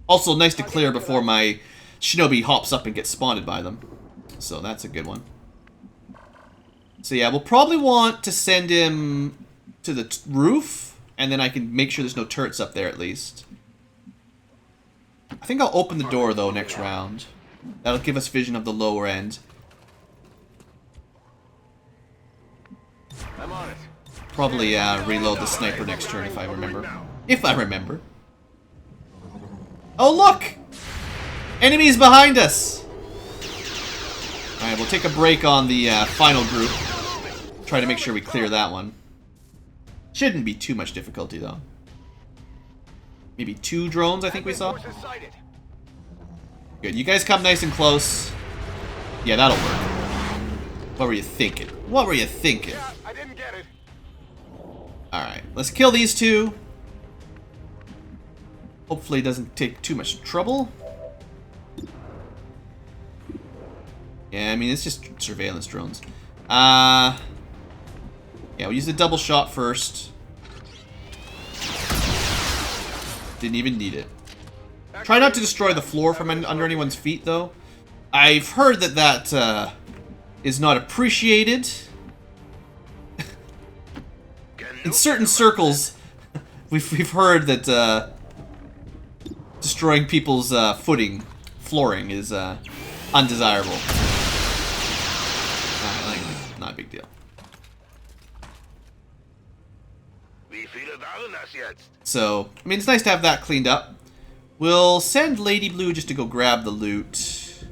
Also, nice to clear before my shinobi hops up and gets spotted by them. So that's a good one. So yeah, we'll probably want to send him to the roof, and then I can make sure there's no turrets up there at least. I think I'll open the door though next round. That'll give us vision of the lower end. I'm on it. Probably reload the sniper next turn if I remember. If I remember. Oh look! Enemies behind us! Alright, we'll take a break on the final group. Try to make sure we clear that one. Shouldn't be too much difficulty though. Maybe 2 drones I think we saw. Good, you guys come nice and close. Yeah, that'll work. What were you thinking? What were you thinking? Yeah, I didn't get it. Alright, let's kill these 2. Hopefully it doesn't take too much trouble. Yeah, I mean, it's just surveillance drones. Yeah, we'll use the double shot first. Didn't even need it. Try not to destroy the floor from under anyone's feet, though. I've heard that that is not appreciated. In certain circles, we've heard that destroying people's flooring is undesirable. Alright, like, not a big deal. So, I mean, it's nice to have that cleaned up. We'll send Lady Blue just to go grab the loot.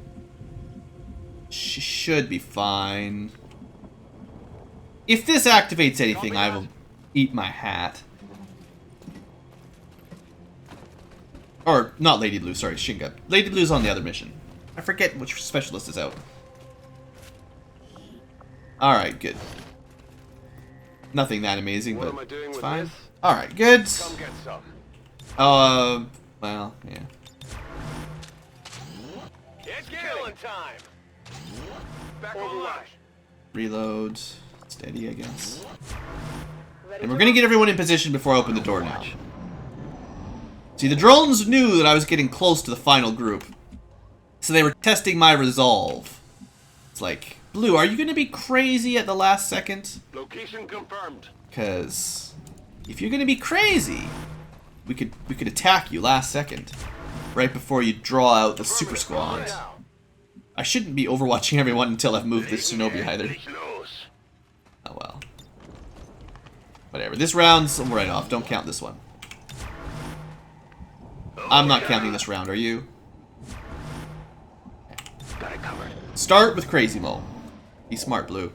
She should be fine. If this activates anything, I will eat my hat. Or, not Lady Blue, sorry, Shinga. Lady Blue's on the other mission. I forget which specialist is out. Alright, good. Nothing that amazing, but it's fine. Alright, good. Come get some. Well, yeah. It's killing time. Back online. Reload. Steady, I guess. Ready And we're to gonna get everyone in position before I open the door now. See, the drones knew that I was getting close to the final group. So they were testing my resolve. It's like, Blue, are you gonna be crazy at the last second? Location confirmed. Because if you're gonna be crazy, we could attack you last second, right before you draw out the super squad. I shouldn't be overwatching everyone until I've moved this shinobi either. Oh well. Whatever. This round's a write-off. Don't count this one. I'm not counting this round. Are you? Got it covered. Start with Crazy Mo. Be smart, Blue.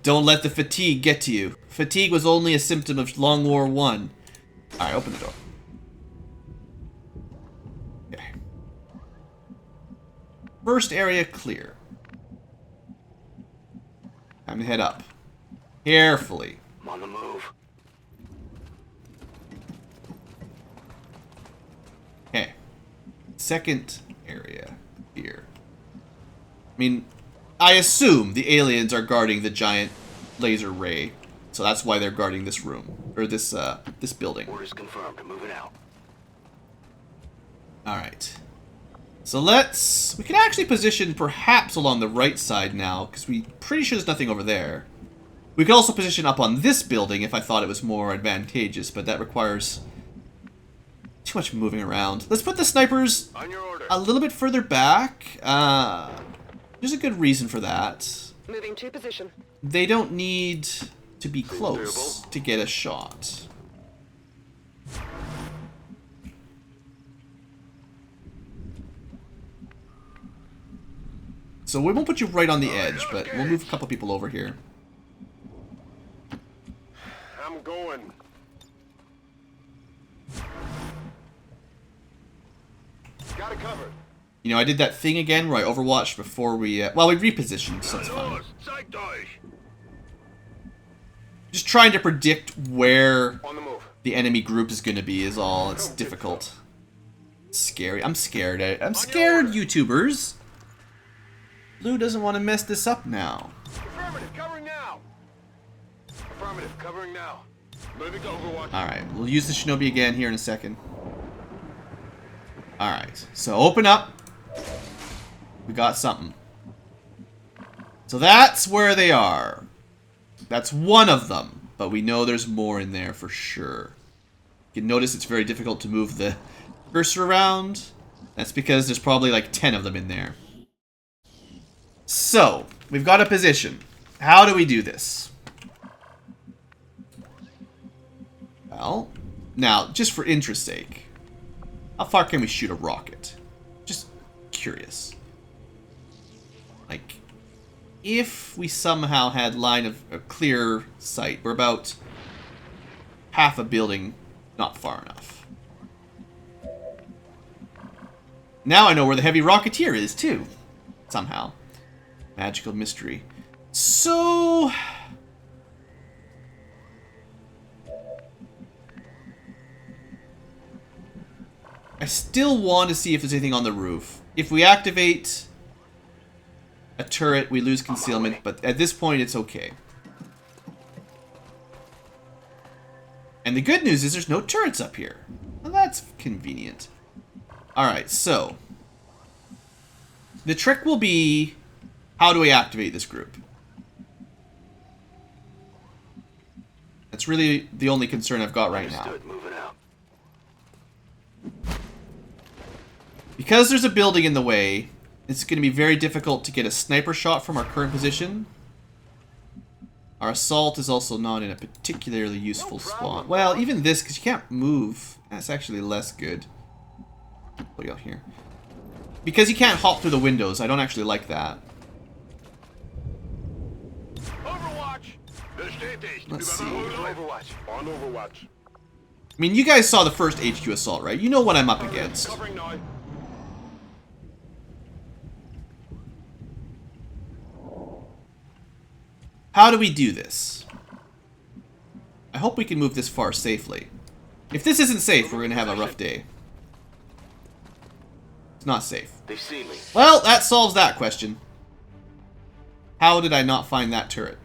Don't let the fatigue get to you. Fatigue was only a symptom of Long War 1. Alright, open the door. Okay. First area clear. Time to head up. Carefully. I'm on the move. Okay. Second area here. I mean, I assume the aliens are guarding the giant laser ray, so that's why they're guarding this room or this building. Orders confirmed. Moving out. All right. So we can actually position perhaps along the right side now because we're pretty sure there's nothing over there. We could also position up on this building if I thought it was more advantageous, but that requires too much moving around. Let's put the snipers On your order. a little bit further back. There's a good reason for that. Moving to position. They don't need to be close to get a shot. So we won't put you right on the edge, but we'll move a couple people over here. I'm going. Got it covered. You know, I did that thing again where I overwatched before we, well, we repositioned, so it's fine. Just trying to predict where On the move. the enemy group is going to be is all. It's difficult. It's scary. I'm scared. I'm scared, YouTubers. Blue doesn't want to mess this up now. Affirmative. Covering now. Affirmative. Covering now. Moving to Overwatch. Alright, we'll use the shinobi again here in a second. Alright, so open up. We got something. So that's where they are. That's one of them, but we know there's more in there for sure. You can notice it's very difficult to move the cursor around. That's because there's probably like 10 of them in there. So, we've got a position. How do we do this? Well, now, just for interest's sake, how far can we shoot a rocket? Just curious. Like, if we somehow had line of a clear sight, we're about half a building, not far enough. Now I know where the heavy rocketeer is, too. Somehow. Magical mystery. So... I still want to see if there's anything on the roof. If we activate a turret, we lose concealment, but at this point it's okay. And the good news is there's no turrets up here. Well, that's convenient. Alright, so the trick will be, how do we activate this group? That's really the only concern I've got right now. Moving out. Because there's a building in the way, it's going to be very difficult to get a sniper shot from our current position. Our assault is also not in a particularly useful spot. Well, even this, because you can't move, that's actually less good. Put you out here. Because you can't hop through the windows, I don't actually like that. Overwatch! Let's see. Overwatch. On Overwatch. I mean, you guys saw the first HQ assault, right? You know what I'm up against. Covering now. How do we do this? I hope we can move this far safely. If this isn't safe, we're going to have a rough day. It's not safe. They see me. Well, that solves that question. How did I not find that turret?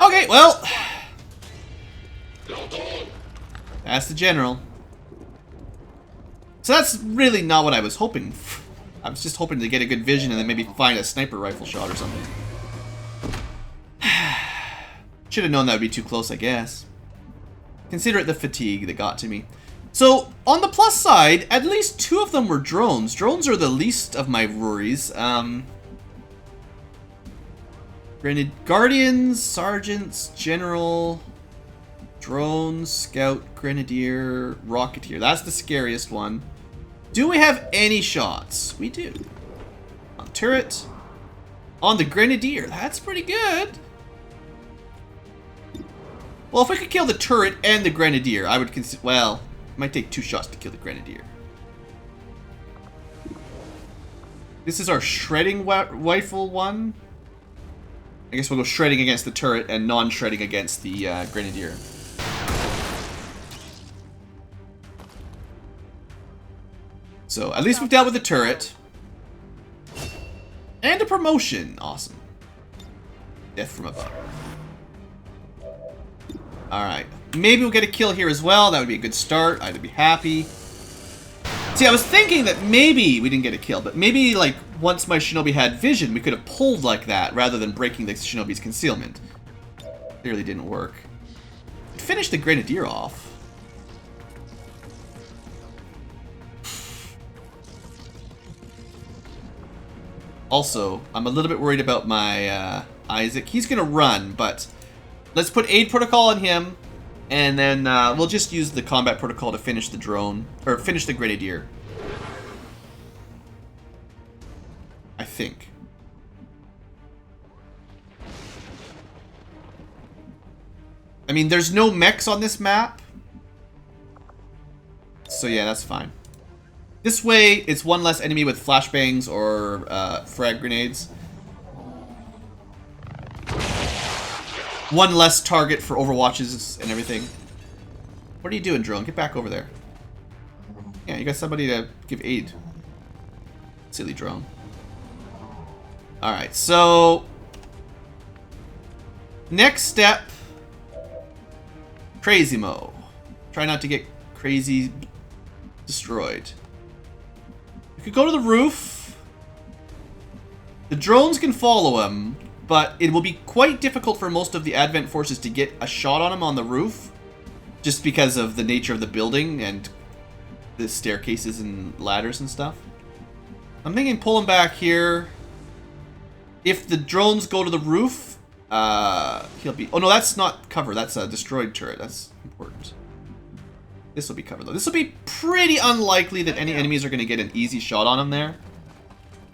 Okay, well... That's the general. So that's really not what I was hoping. I was just hoping to get a good vision and then maybe find a sniper rifle shot or something. Should have known that would be too close, I guess. Consider it the fatigue that got to me. So, on the plus side, at least 2 of them were drones. Drones are the least of my worries. Granted, Guardians, Sergeants, General, Drones, Scout, Grenadier, Rocketeer. That's the scariest one. Do we have any shots? We do. On turret. On the Grenadier. That's pretty good. Well, if we could kill the turret and the Grenadier, I would consider... Well, it might take 2 shots to kill the Grenadier. This is our shredding rifle one. I guess we'll go shredding against the turret and non-shredding against the Grenadier. So, at least we've dealt with the turret. And a promotion. Awesome. Death from above. Alright. Maybe we'll get a kill here as well. That would be a good start. I'd be happy. See, I was thinking that maybe we didn't get a kill, but maybe, like, once my Shinobi had vision, we could have pulled like that rather than breaking the Shinobi's concealment. Clearly didn't work. Finish the Grenadier off. Also, I'm a little bit worried about my Isaac. He's going to run, but let's put aid protocol on him, and then we'll just use the combat protocol to finish the drone, or finish the Grenadier. I think. I mean, there's no mechs on this map, so yeah, that's fine. This way, it's one less enemy with flashbangs or frag grenades. One less target for overwatches and everything. What are you doing, drone? Get back over there. Yeah, you got somebody to give aid. Silly drone. Alright, so... Next step. Crazy Mo. Try not to get crazy destroyed. You could go to the roof. The drones can follow him, but it will be quite difficult for most of the Advent forces to get a shot on him on the roof, just because of the nature of the building and the staircases and ladders and stuff. I'm thinking pull him back here. If the drones go to the roof, he'll be... Oh no, that's not cover. That's a destroyed turret. That's important. This will be covered though. This will be pretty unlikely that any enemies are going to get an easy shot on him there.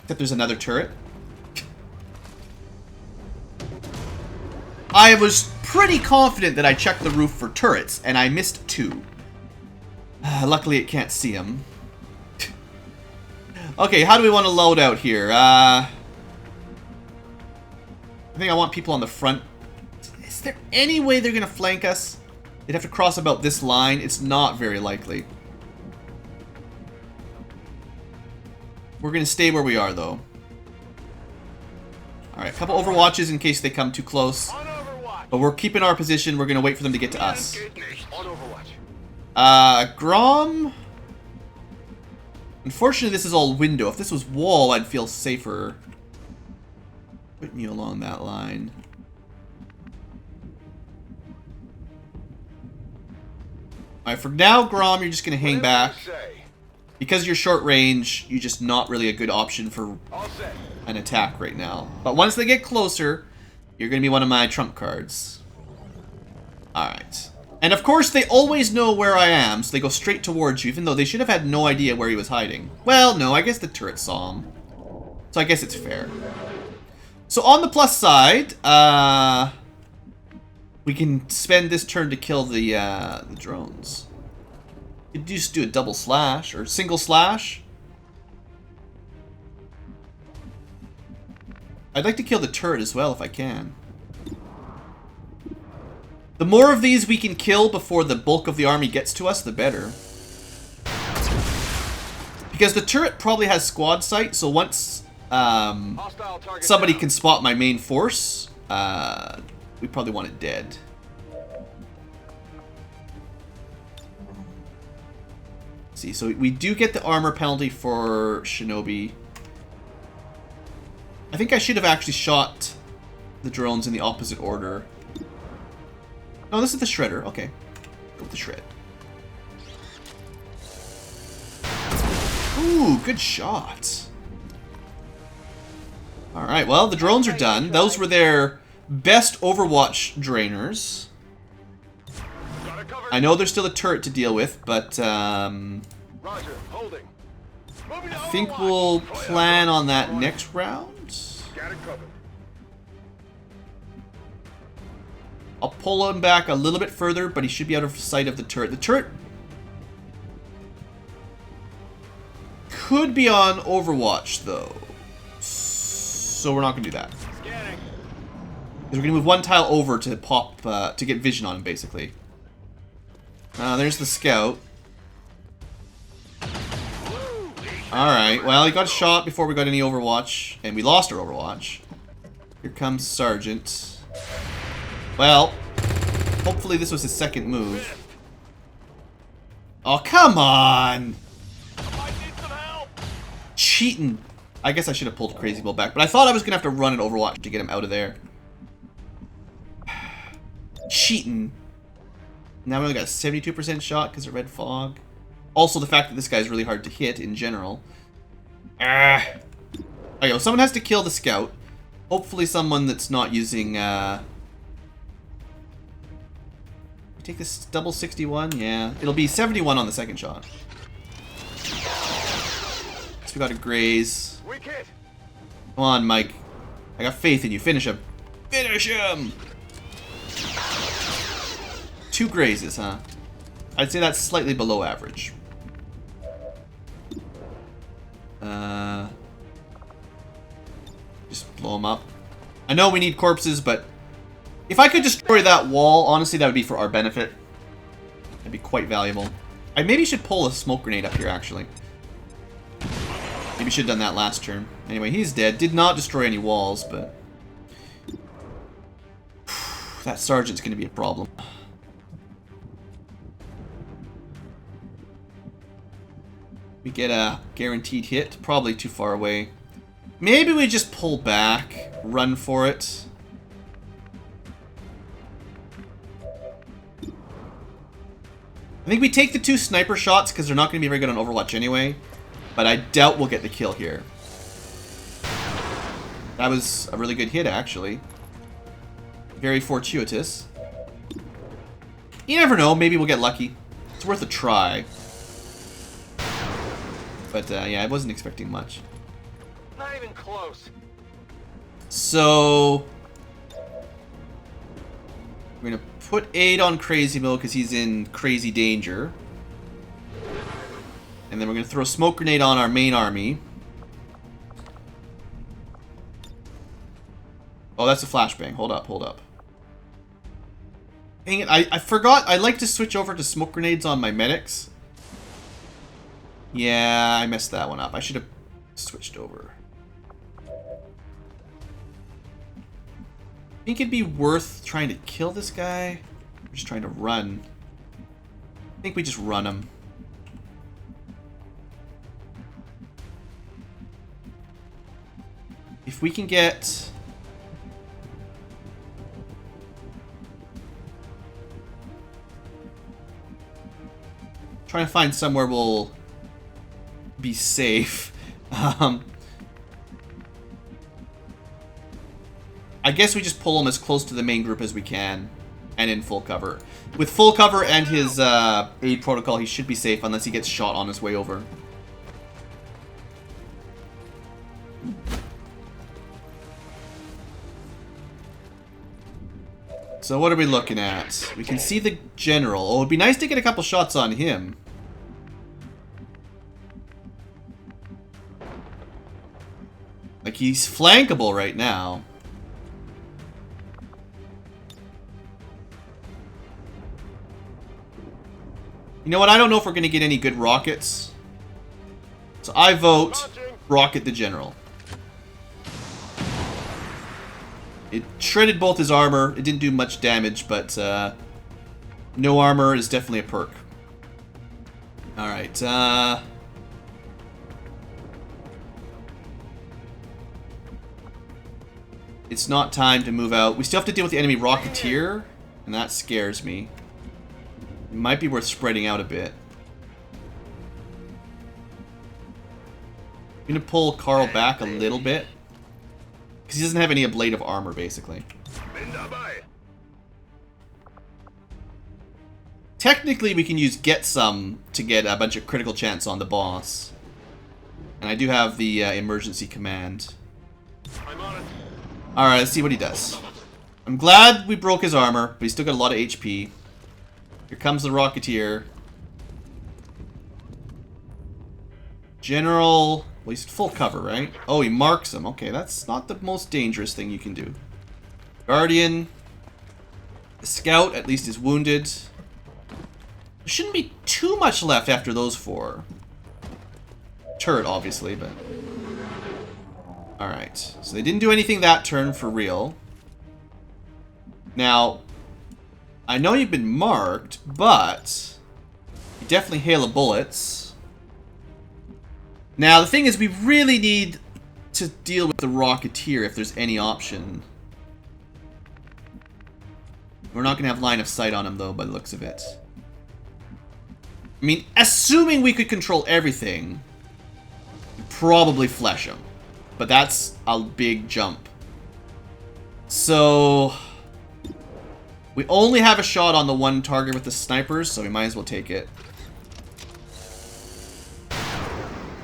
Except there's another turret. I was pretty confident that I checked the roof for turrets, and I missed 2. Luckily it can't see them. Okay, how do we want to load out here? I think I want people on the front. Is there any way they're going to flank us? They'd have to cross about this line. It's not very likely. We're going to stay where we are, though. Alright, a couple overwatches in case they come too close. But we're keeping our position. We're going to wait for them to get to us. Grom... Unfortunately, this is all window. If this was wall, I'd feel safer putting you along that line. Alright, for now, Grom, you're just going to hang back. Because you're short range, you're just not really a good option for All set. an attack right now. But once they get closer, you're going to be one of my trump cards. Alright. And of course, they always know where I am, so they go straight towards you, even though they should have had no idea where he was hiding. Well, no, I guess the turret saw him. So I guess it's fair. So on the plus side, we can spend this turn to kill the drones. You could just do a double slash, or single slash. I'd like to kill the turret as well if I can. The more of these we can kill before the bulk of the army gets to us, the better. Because the turret probably has squad sight, so once somebody can spot my main force, we probably want it dead. Let's see, so we do get the armor penalty for Shinobi. I think I should have actually shot the drones in the opposite order. Oh, this is the shredder. Okay. Go with the shred. Ooh, good shot. Alright, well, the drones are done. Those were their best Overwatch drainers. I know there's still a turret to deal with, but Roger, holding. I think we'll plan on that next round. Got it covered. I'll pull him back a little bit further, but he should be out of sight of the turret. The turret could be on Overwatch, though. So we're not going to do that. Scanning. Because we're going to move one tile over to pop, to get vision on him, basically. There's the scout. Alright, well, he got shot before we got any Overwatch, and we lost our Overwatch. Here comes Sergeant. Well, hopefully this was his second move. Oh, come on! I need some help. Cheating. I guess I should have pulled Crazy Bull back, but I thought I was going to have to run an Overwatch to get him out of there. Cheating. Now we only got a 72% shot because of Red Fog. Also, the fact that this guy's really hard to hit in general. Okay, well, someone has to kill the scout. Hopefully someone that's not using, take this double 61? Yeah. It'll be 71 on the second shot. So we got a graze. Weak hit. Come on, Mike. I got faith in you. Finish him. Finish him! 2 grazes, huh? I'd say that's slightly below average. Just blow him up. I know we need corpses, but if I could destroy that wall, honestly, that would be for our benefit. That'd be quite valuable. I maybe should pull a smoke grenade up here, actually. Maybe should have done that last turn. Anyway, he's dead. Did not destroy any walls, but that sergeant's going to be a problem. We get a guaranteed hit. Probably too far away. Maybe we just pull back, run for it. I think we take the 2 sniper shots because they're not going to be very good on Overwatch anyway. But I doubt we'll get the kill here. That was a really good hit, actually. Very fortuitous. You never know. Maybe we'll get lucky. It's worth a try. But, yeah, I wasn't expecting much. Not even close. So we're going to put 8 on Crazy Bill because he's in crazy danger. And then we're going to throw a smoke grenade on our main army. Oh, that's a flashbang. Hold up, hold up. Dang it, I forgot. I like to switch over to smoke grenades on my medics. Yeah, I messed that one up. I should have switched over. I think it'd be worth trying to kill this guy. Or just trying to run. I think we just run him. If we can get... trying to find somewhere we'll be safe. I guess we just pull him as close to the main group as we can, and in full cover. With full cover and his aid protocol, he should be safe unless he gets shot on his way over. So what are we looking at? We can see the general. Oh, it'd be nice to get a couple shots on him. Like, he's flankable right now. You know what? I don't know if we're going to get any good rockets. So I vote rocket the general. It shredded both his armor. It didn't do much damage, but no armor is definitely a perk. Alright, it's not time to move out. We still have to deal with the enemy Rocketeer, and that scares me. It might be worth spreading out a bit. I'm gonna pull Carl back a little bit. Because he doesn't have any ablative armor, basically. Technically, we can use Get Some to get a bunch of critical chance on the boss. And I do have the emergency command. Alright, let's see what he does. I'm glad we broke his armor, but he's still got a lot of HP. Here comes the Rocketeer. General... Well, he's full cover, right? Oh, he marks him. Okay, that's not the most dangerous thing you can do. Guardian. The Scout, at least, is wounded. There shouldn't be too much left after those four. Turret, obviously, but... Alright, so they didn't do anything that turn for real. Now, I know you've been marked, but... You definitely hail of bullets. Now, the thing is, we really need to deal with the Rocketeer if there's any option. We're not going to have line of sight on him, though, by the looks of it. I mean, assuming we could control everything, we'd probably flesh him. But that's a big jump. So... We only have a shot on the one target with the snipers, so we might as well take it.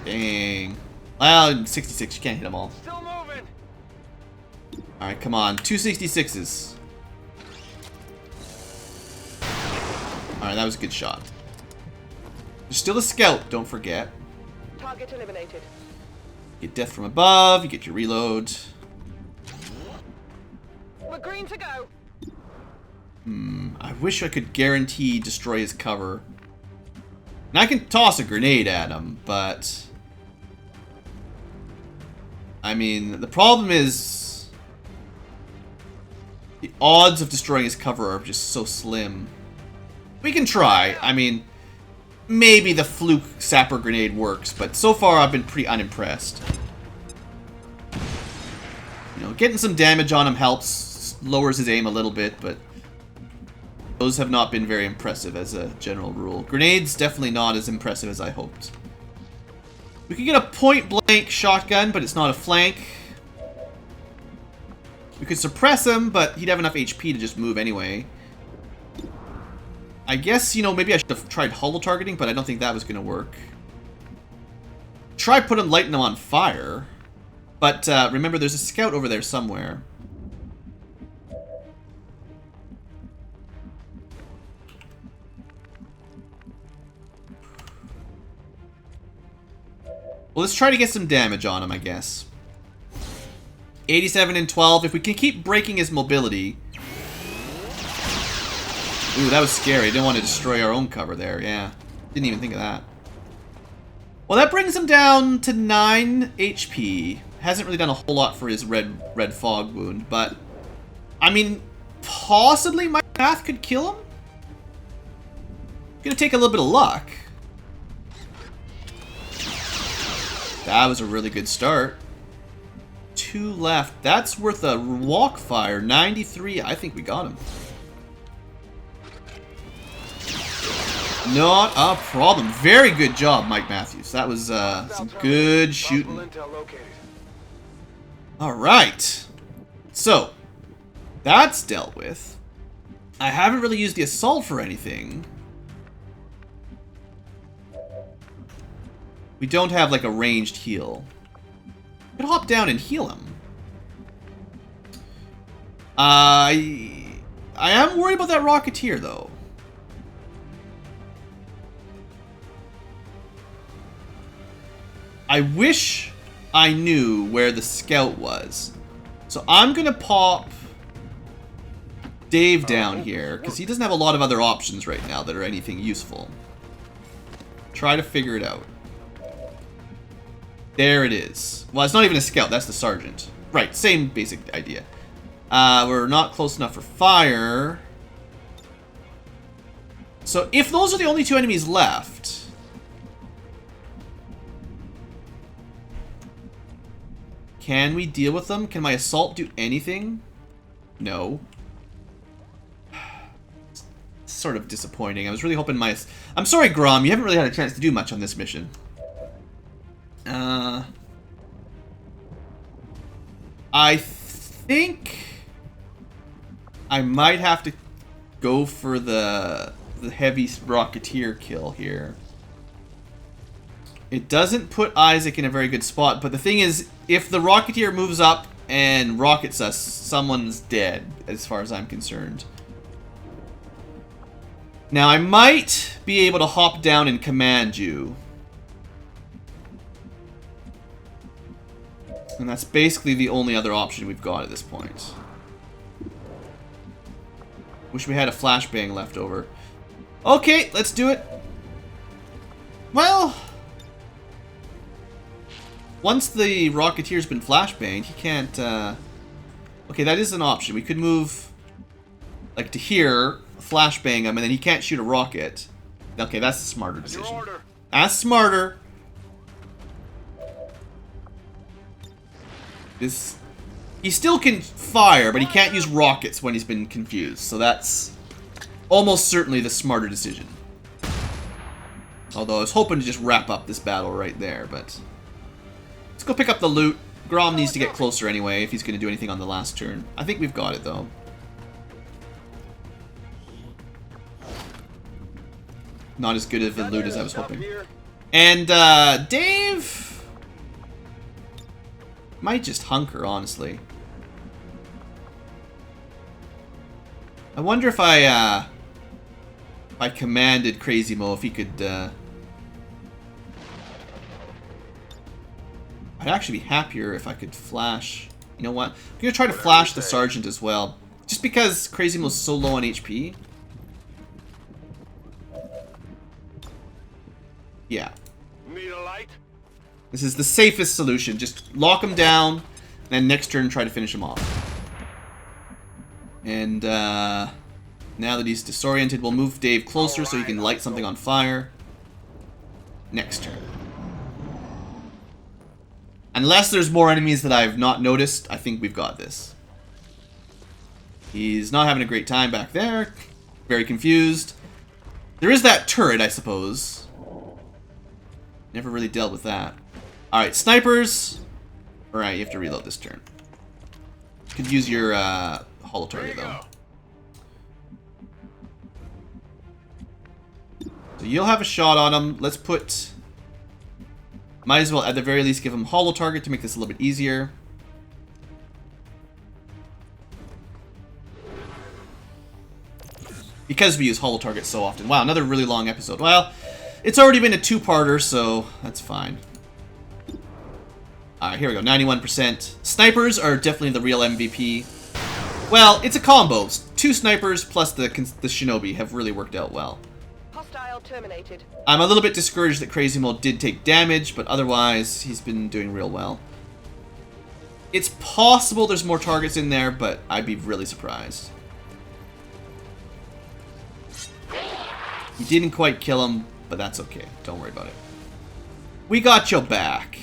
Dang. Well, 66, you can't hit them all. Still moving. Alright, come on. 266s. Alright, that was a good shot. There's still a Scout, don't forget. Target eliminated. Get death from above, you get your reload. We're green to go. I wish I could guarantee destroy his cover. And I can toss a grenade at him, but... I mean, the problem is... The odds of destroying his cover are just so slim. We can try. I mean, maybe the fluke sapper grenade works, but so far I've been pretty unimpressed. You know, getting some damage on him helps, lowers his aim a little bit, but... Those have not been very impressive as a general rule. Grenades, definitely not as impressive as I hoped. We could get a point-blank shotgun, but it's not a flank. We could suppress him, but he'd have enough HP to just move anyway. I guess, you know, maybe I should have tried hollow targeting, but I don't think that was going to work. Try lighting him on fire. But remember, there's a Scout over there somewhere. Well, let's try to get some damage on him, I guess. 87 and 12. If we can keep breaking his mobility. Ooh, that was scary. Didn't want to destroy our own cover there. Yeah. Didn't even think of that. Well, that brings him down to 9 HP. Hasn't really done a whole lot for his red fog wound, but... I mean, possibly my path could kill him? Gonna take a little bit of luck. That was a really good start. 2 left. That's worth a walk fire. 93. I think we got him. Not a problem. Very good job, Mike Matthews. That was some good shooting. Alright. So, that's dealt with. I haven't really used the assault for anything. We don't have like a ranged heal. I could hop down and heal him. I am worried about that Rocketeer though. I wish I knew where the scout was. So I'm gonna pop Dave down here, because he doesn't have a lot of other options right now that are anything useful. Try to figure it out. There it is. Well, it's not even a scout, that's the sergeant. Right, same basic idea. We're not close enough for fire. So if those are the only two enemies left... Can we deal with them? Can my assault do anything? No. It's sort of disappointing. I was really hoping my... I'm sorry, Grom. You haven't really had a chance to do much on this mission. I think... I might have to go for the heavy Rocketeer kill here. It doesn't put Isaac in a very good spot, but the thing is, if the Rocketeer moves up and rockets us, someone's dead, as far as I'm concerned. Now, I might be able to hop down and command you. And that's basically the only other option we've got at this point. Wish we had a flashbang left over. Okay, let's do it. Well... Once the Rocketeer's been flashbanged, he can't, Okay, that is an option. We could move, like, to here, flashbang him, and then he can't shoot a rocket. Okay, that's a smarter decision. That's smarter. This... He still can fire, but he can't use rockets when he's been confused. So that's almost certainly the smarter decision. Although I was hoping to just wrap up this battle right there, but... Let's go pick up the loot. Grom needs to get closer anyway if he's going to do anything on the last turn. I think we've got it, though. Not as good of a loot as I was hoping. And, Dave... might just hunker, honestly. I wonder if I commanded Crazy Mo, if he could, I'd actually be happier if I could flash. You know what? I'm gonna try to flash the Sergeant as well. Just because Crazy Mo's so low on HP. Yeah. Need a light? This is the safest solution. Just lock him down, and then next turn try to finish him off. And now that he's disoriented, we'll move Dave closer so he can light something on fire. Next turn. Unless there's more enemies that I've not noticed, I think we've got this. He's not having a great time back there. Very confused. There is that turret, I suppose. Never really dealt with that. Alright, snipers. Alright, you have to reload this turn. Could use your holo target, though. So you'll have a shot on him. Let's put... Might as well, at the very least, give him holo target to make this a little bit easier. Because we use holo target so often. Wow, another really long episode. Well, it's already been a two-parter, so that's fine. Alright, here we go. 91%. Snipers are definitely the real MVP. Well, it's a combo. Two snipers plus the shinobi have really worked out well. Hostile terminated. I'm a little bit discouraged that Crazy Mo did take damage, but otherwise, he's been doing real well. It's possible there's more targets in there, but I'd be really surprised. He didn't quite kill him, but that's okay. Don't worry about it. We got your back.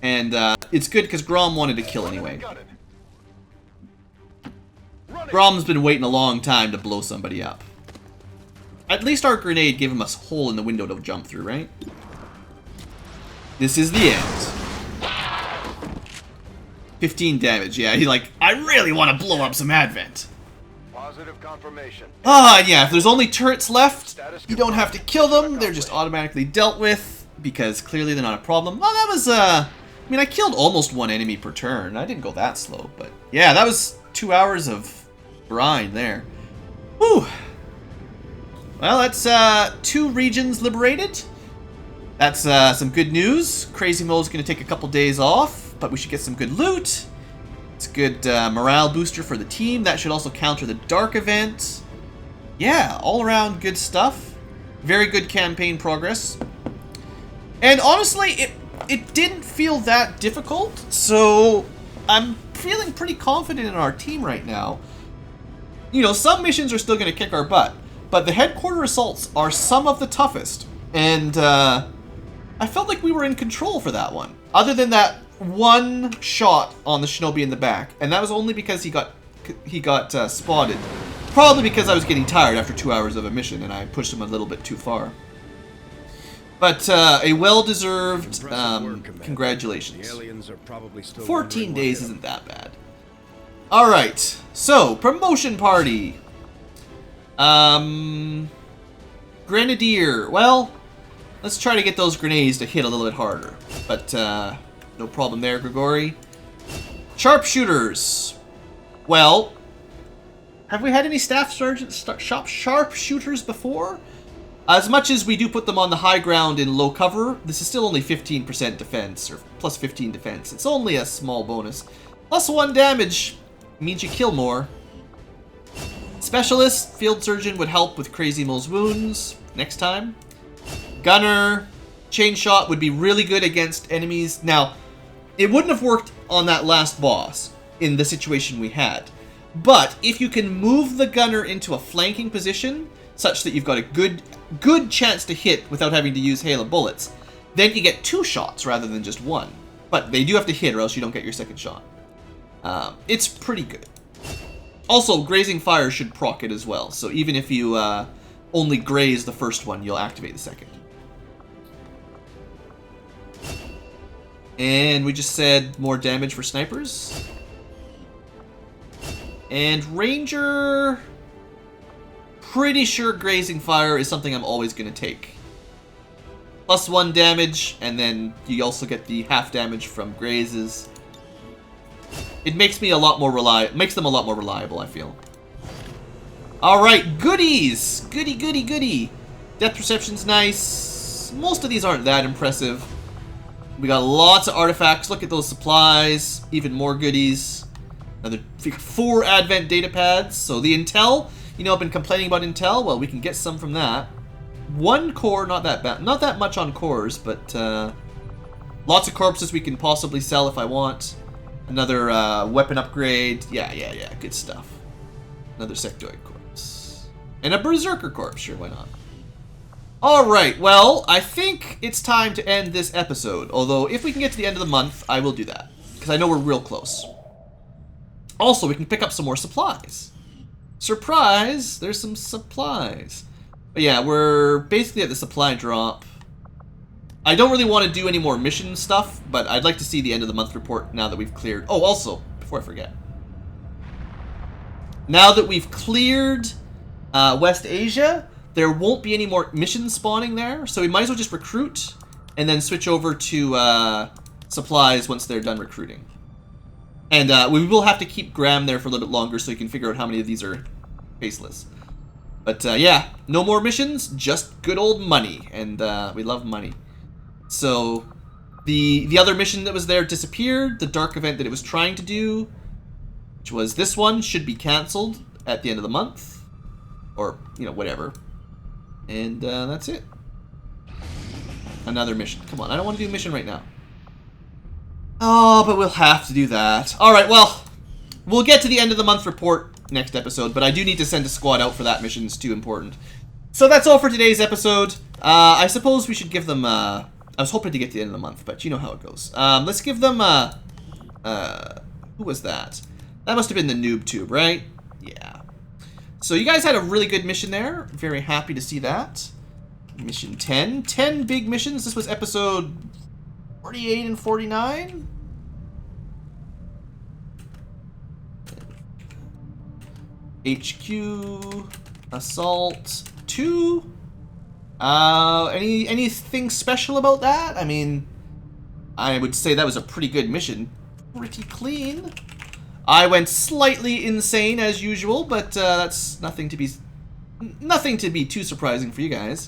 And it's good because Grom wanted to kill anyway. Grom's been waiting a long time to blow somebody up. At least our grenade gave him a hole in the window to jump through, right? This is the end. 15 damage, yeah. He's like, I really want to blow up some Advent. Positive confirmation. Ah, yeah, if there's only turrets left, you don't have to kill them. They're just automatically dealt with, because clearly they're not a problem. Well, that was, I mean, I killed almost one enemy per turn. I didn't go that slow, but yeah, that was 2 hours of grind there. Whew. Well, that's 2 regions liberated. That's some good news. Crazy Mo's going to take a couple days off, but we should get some good loot. It's a good morale booster for the team. That should also counter the Dark event. Yeah, all around good stuff. Very good campaign progress. And honestly, it didn't feel that difficult, so I'm feeling pretty confident in our team right now. You know, some missions are still going to kick our butt, but the headquarter assaults are some of the toughest, and I felt like we were in control for that one. Other than that one shot on the shinobi in the back, and that was only because he got spotted. Probably because I was getting tired after 2 hours of a mission, and I pushed him a little bit too far. But a well-deserved congratulations. The aliens are probably still 14 days isn't that bad. Alright, so, promotion party. Grenadier. Well, let's try to get those grenades to hit a little bit harder. But, no problem there, Grigori. Sharpshooters. Well, have we had any staff sergeants sharpshooters before? As much as we do put them on the high ground in low cover, this is still only 15% defense, or plus 15 defense. It's only a small bonus. Plus 1 damage means you kill more. Specialist, field surgeon would help with Crazy Mo's wounds next time. Gunner, chain shot would be really good against enemies. Now, it wouldn't have worked on that last boss in the situation we had. But if you can move the gunner into a flanking position, such that you've got a good chance to hit without having to use hail of bullets, then you get 2 shots rather than just 1. But they do have to hit or else you don't get your second shot. It's pretty good. Also, grazing fire should proc it as well, so even if you only graze the first one, you'll activate the second. And we just said more damage for snipers. And ranger, pretty sure grazing fire is something I'm always going to take. Plus 1 damage, and then you also get the half damage from grazes. It makes me a lot more makes them a lot more reliable, I feel. Alright, goodies! Goody, goody, goody! Depth perception's nice. Most of these aren't that impressive. We got lots of artifacts. Look at those supplies. Even more goodies. Another 4 Advent data pads. So the intel, you know, I've been complaining about intel. Well, we can get some from that. 1 core, not that bad. Not that much on cores, but lots of corpses we can possibly sell if I want. Another weapon upgrade. Yeah. Good stuff. Another sectoid corpse. And a berserker corpse. Sure, why not? Alright, well, I think it's time to end this episode. Although, if we can get to the end of the month, I will do that. Because I know we're real close. Also, we can pick up some more supplies. Surprise! There's some supplies. But yeah, we're basically at the supply drop. I don't really want to do any more mission stuff, but I'd like to see the end of the month report now that we've cleared... Oh, also, before I forget. Now that we've cleared West Asia, there won't be any more missions spawning there, so we might as well just recruit and then switch over to supplies once they're done recruiting. And we will have to keep Graham there for a little bit longer so you can figure out how many of these are faceless. But yeah, no more missions, just good old money, and we love money. So the other mission that was there disappeared. The dark event that it was trying to do, which was this one, should be cancelled at the end of the month, or you know, whatever. And that's it. Another mission. Come on, I don't want to do a mission right now. Oh, but we'll have to do that. Alright, well, we'll get to the end of the month report next episode, but I do need to send a squad out for that mission. It's too important. So that's all for today's episode. I suppose we should give them, I was hoping to get to the end of the month, but you know how it goes. Let's give them, who was that? That must have been the noob tube, right? Yeah. So you guys had a really good mission there. Very happy to see that. Mission 10. 10 big missions. This was episode 48 and 49. HQ. Assault 2. Anything special about that? I mean, I would say that was a pretty good mission. Pretty clean. I went slightly insane as usual, but that's nothing to be too surprising for you guys.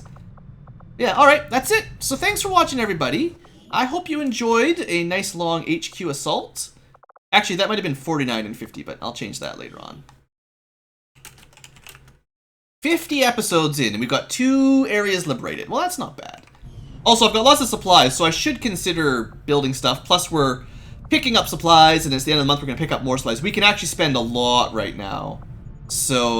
Yeah, alright, that's it. So thanks for watching, everybody. I hope you enjoyed a nice long HQ assault. Actually, that might have been 49 and 50, but I'll change that later on. 50 episodes in, and we've got 2 areas liberated. Well, that's not bad. Also, I've got lots of supplies, so I should consider building stuff. Plus, we're picking up supplies, and at the end of the month, we're going to pick up more supplies. We can actually spend a lot right now. So,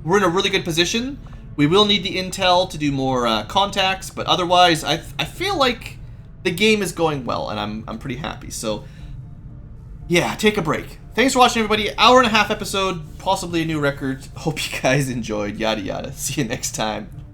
we're in a really good position. We will need the intel to do more contacts, but otherwise, I feel like the game is going well, and I'm pretty happy. So, yeah, take a break. Thanks for watching, everybody. Hour and a half episode, possibly a new record. Hope you guys enjoyed. Yada yada. See you next time.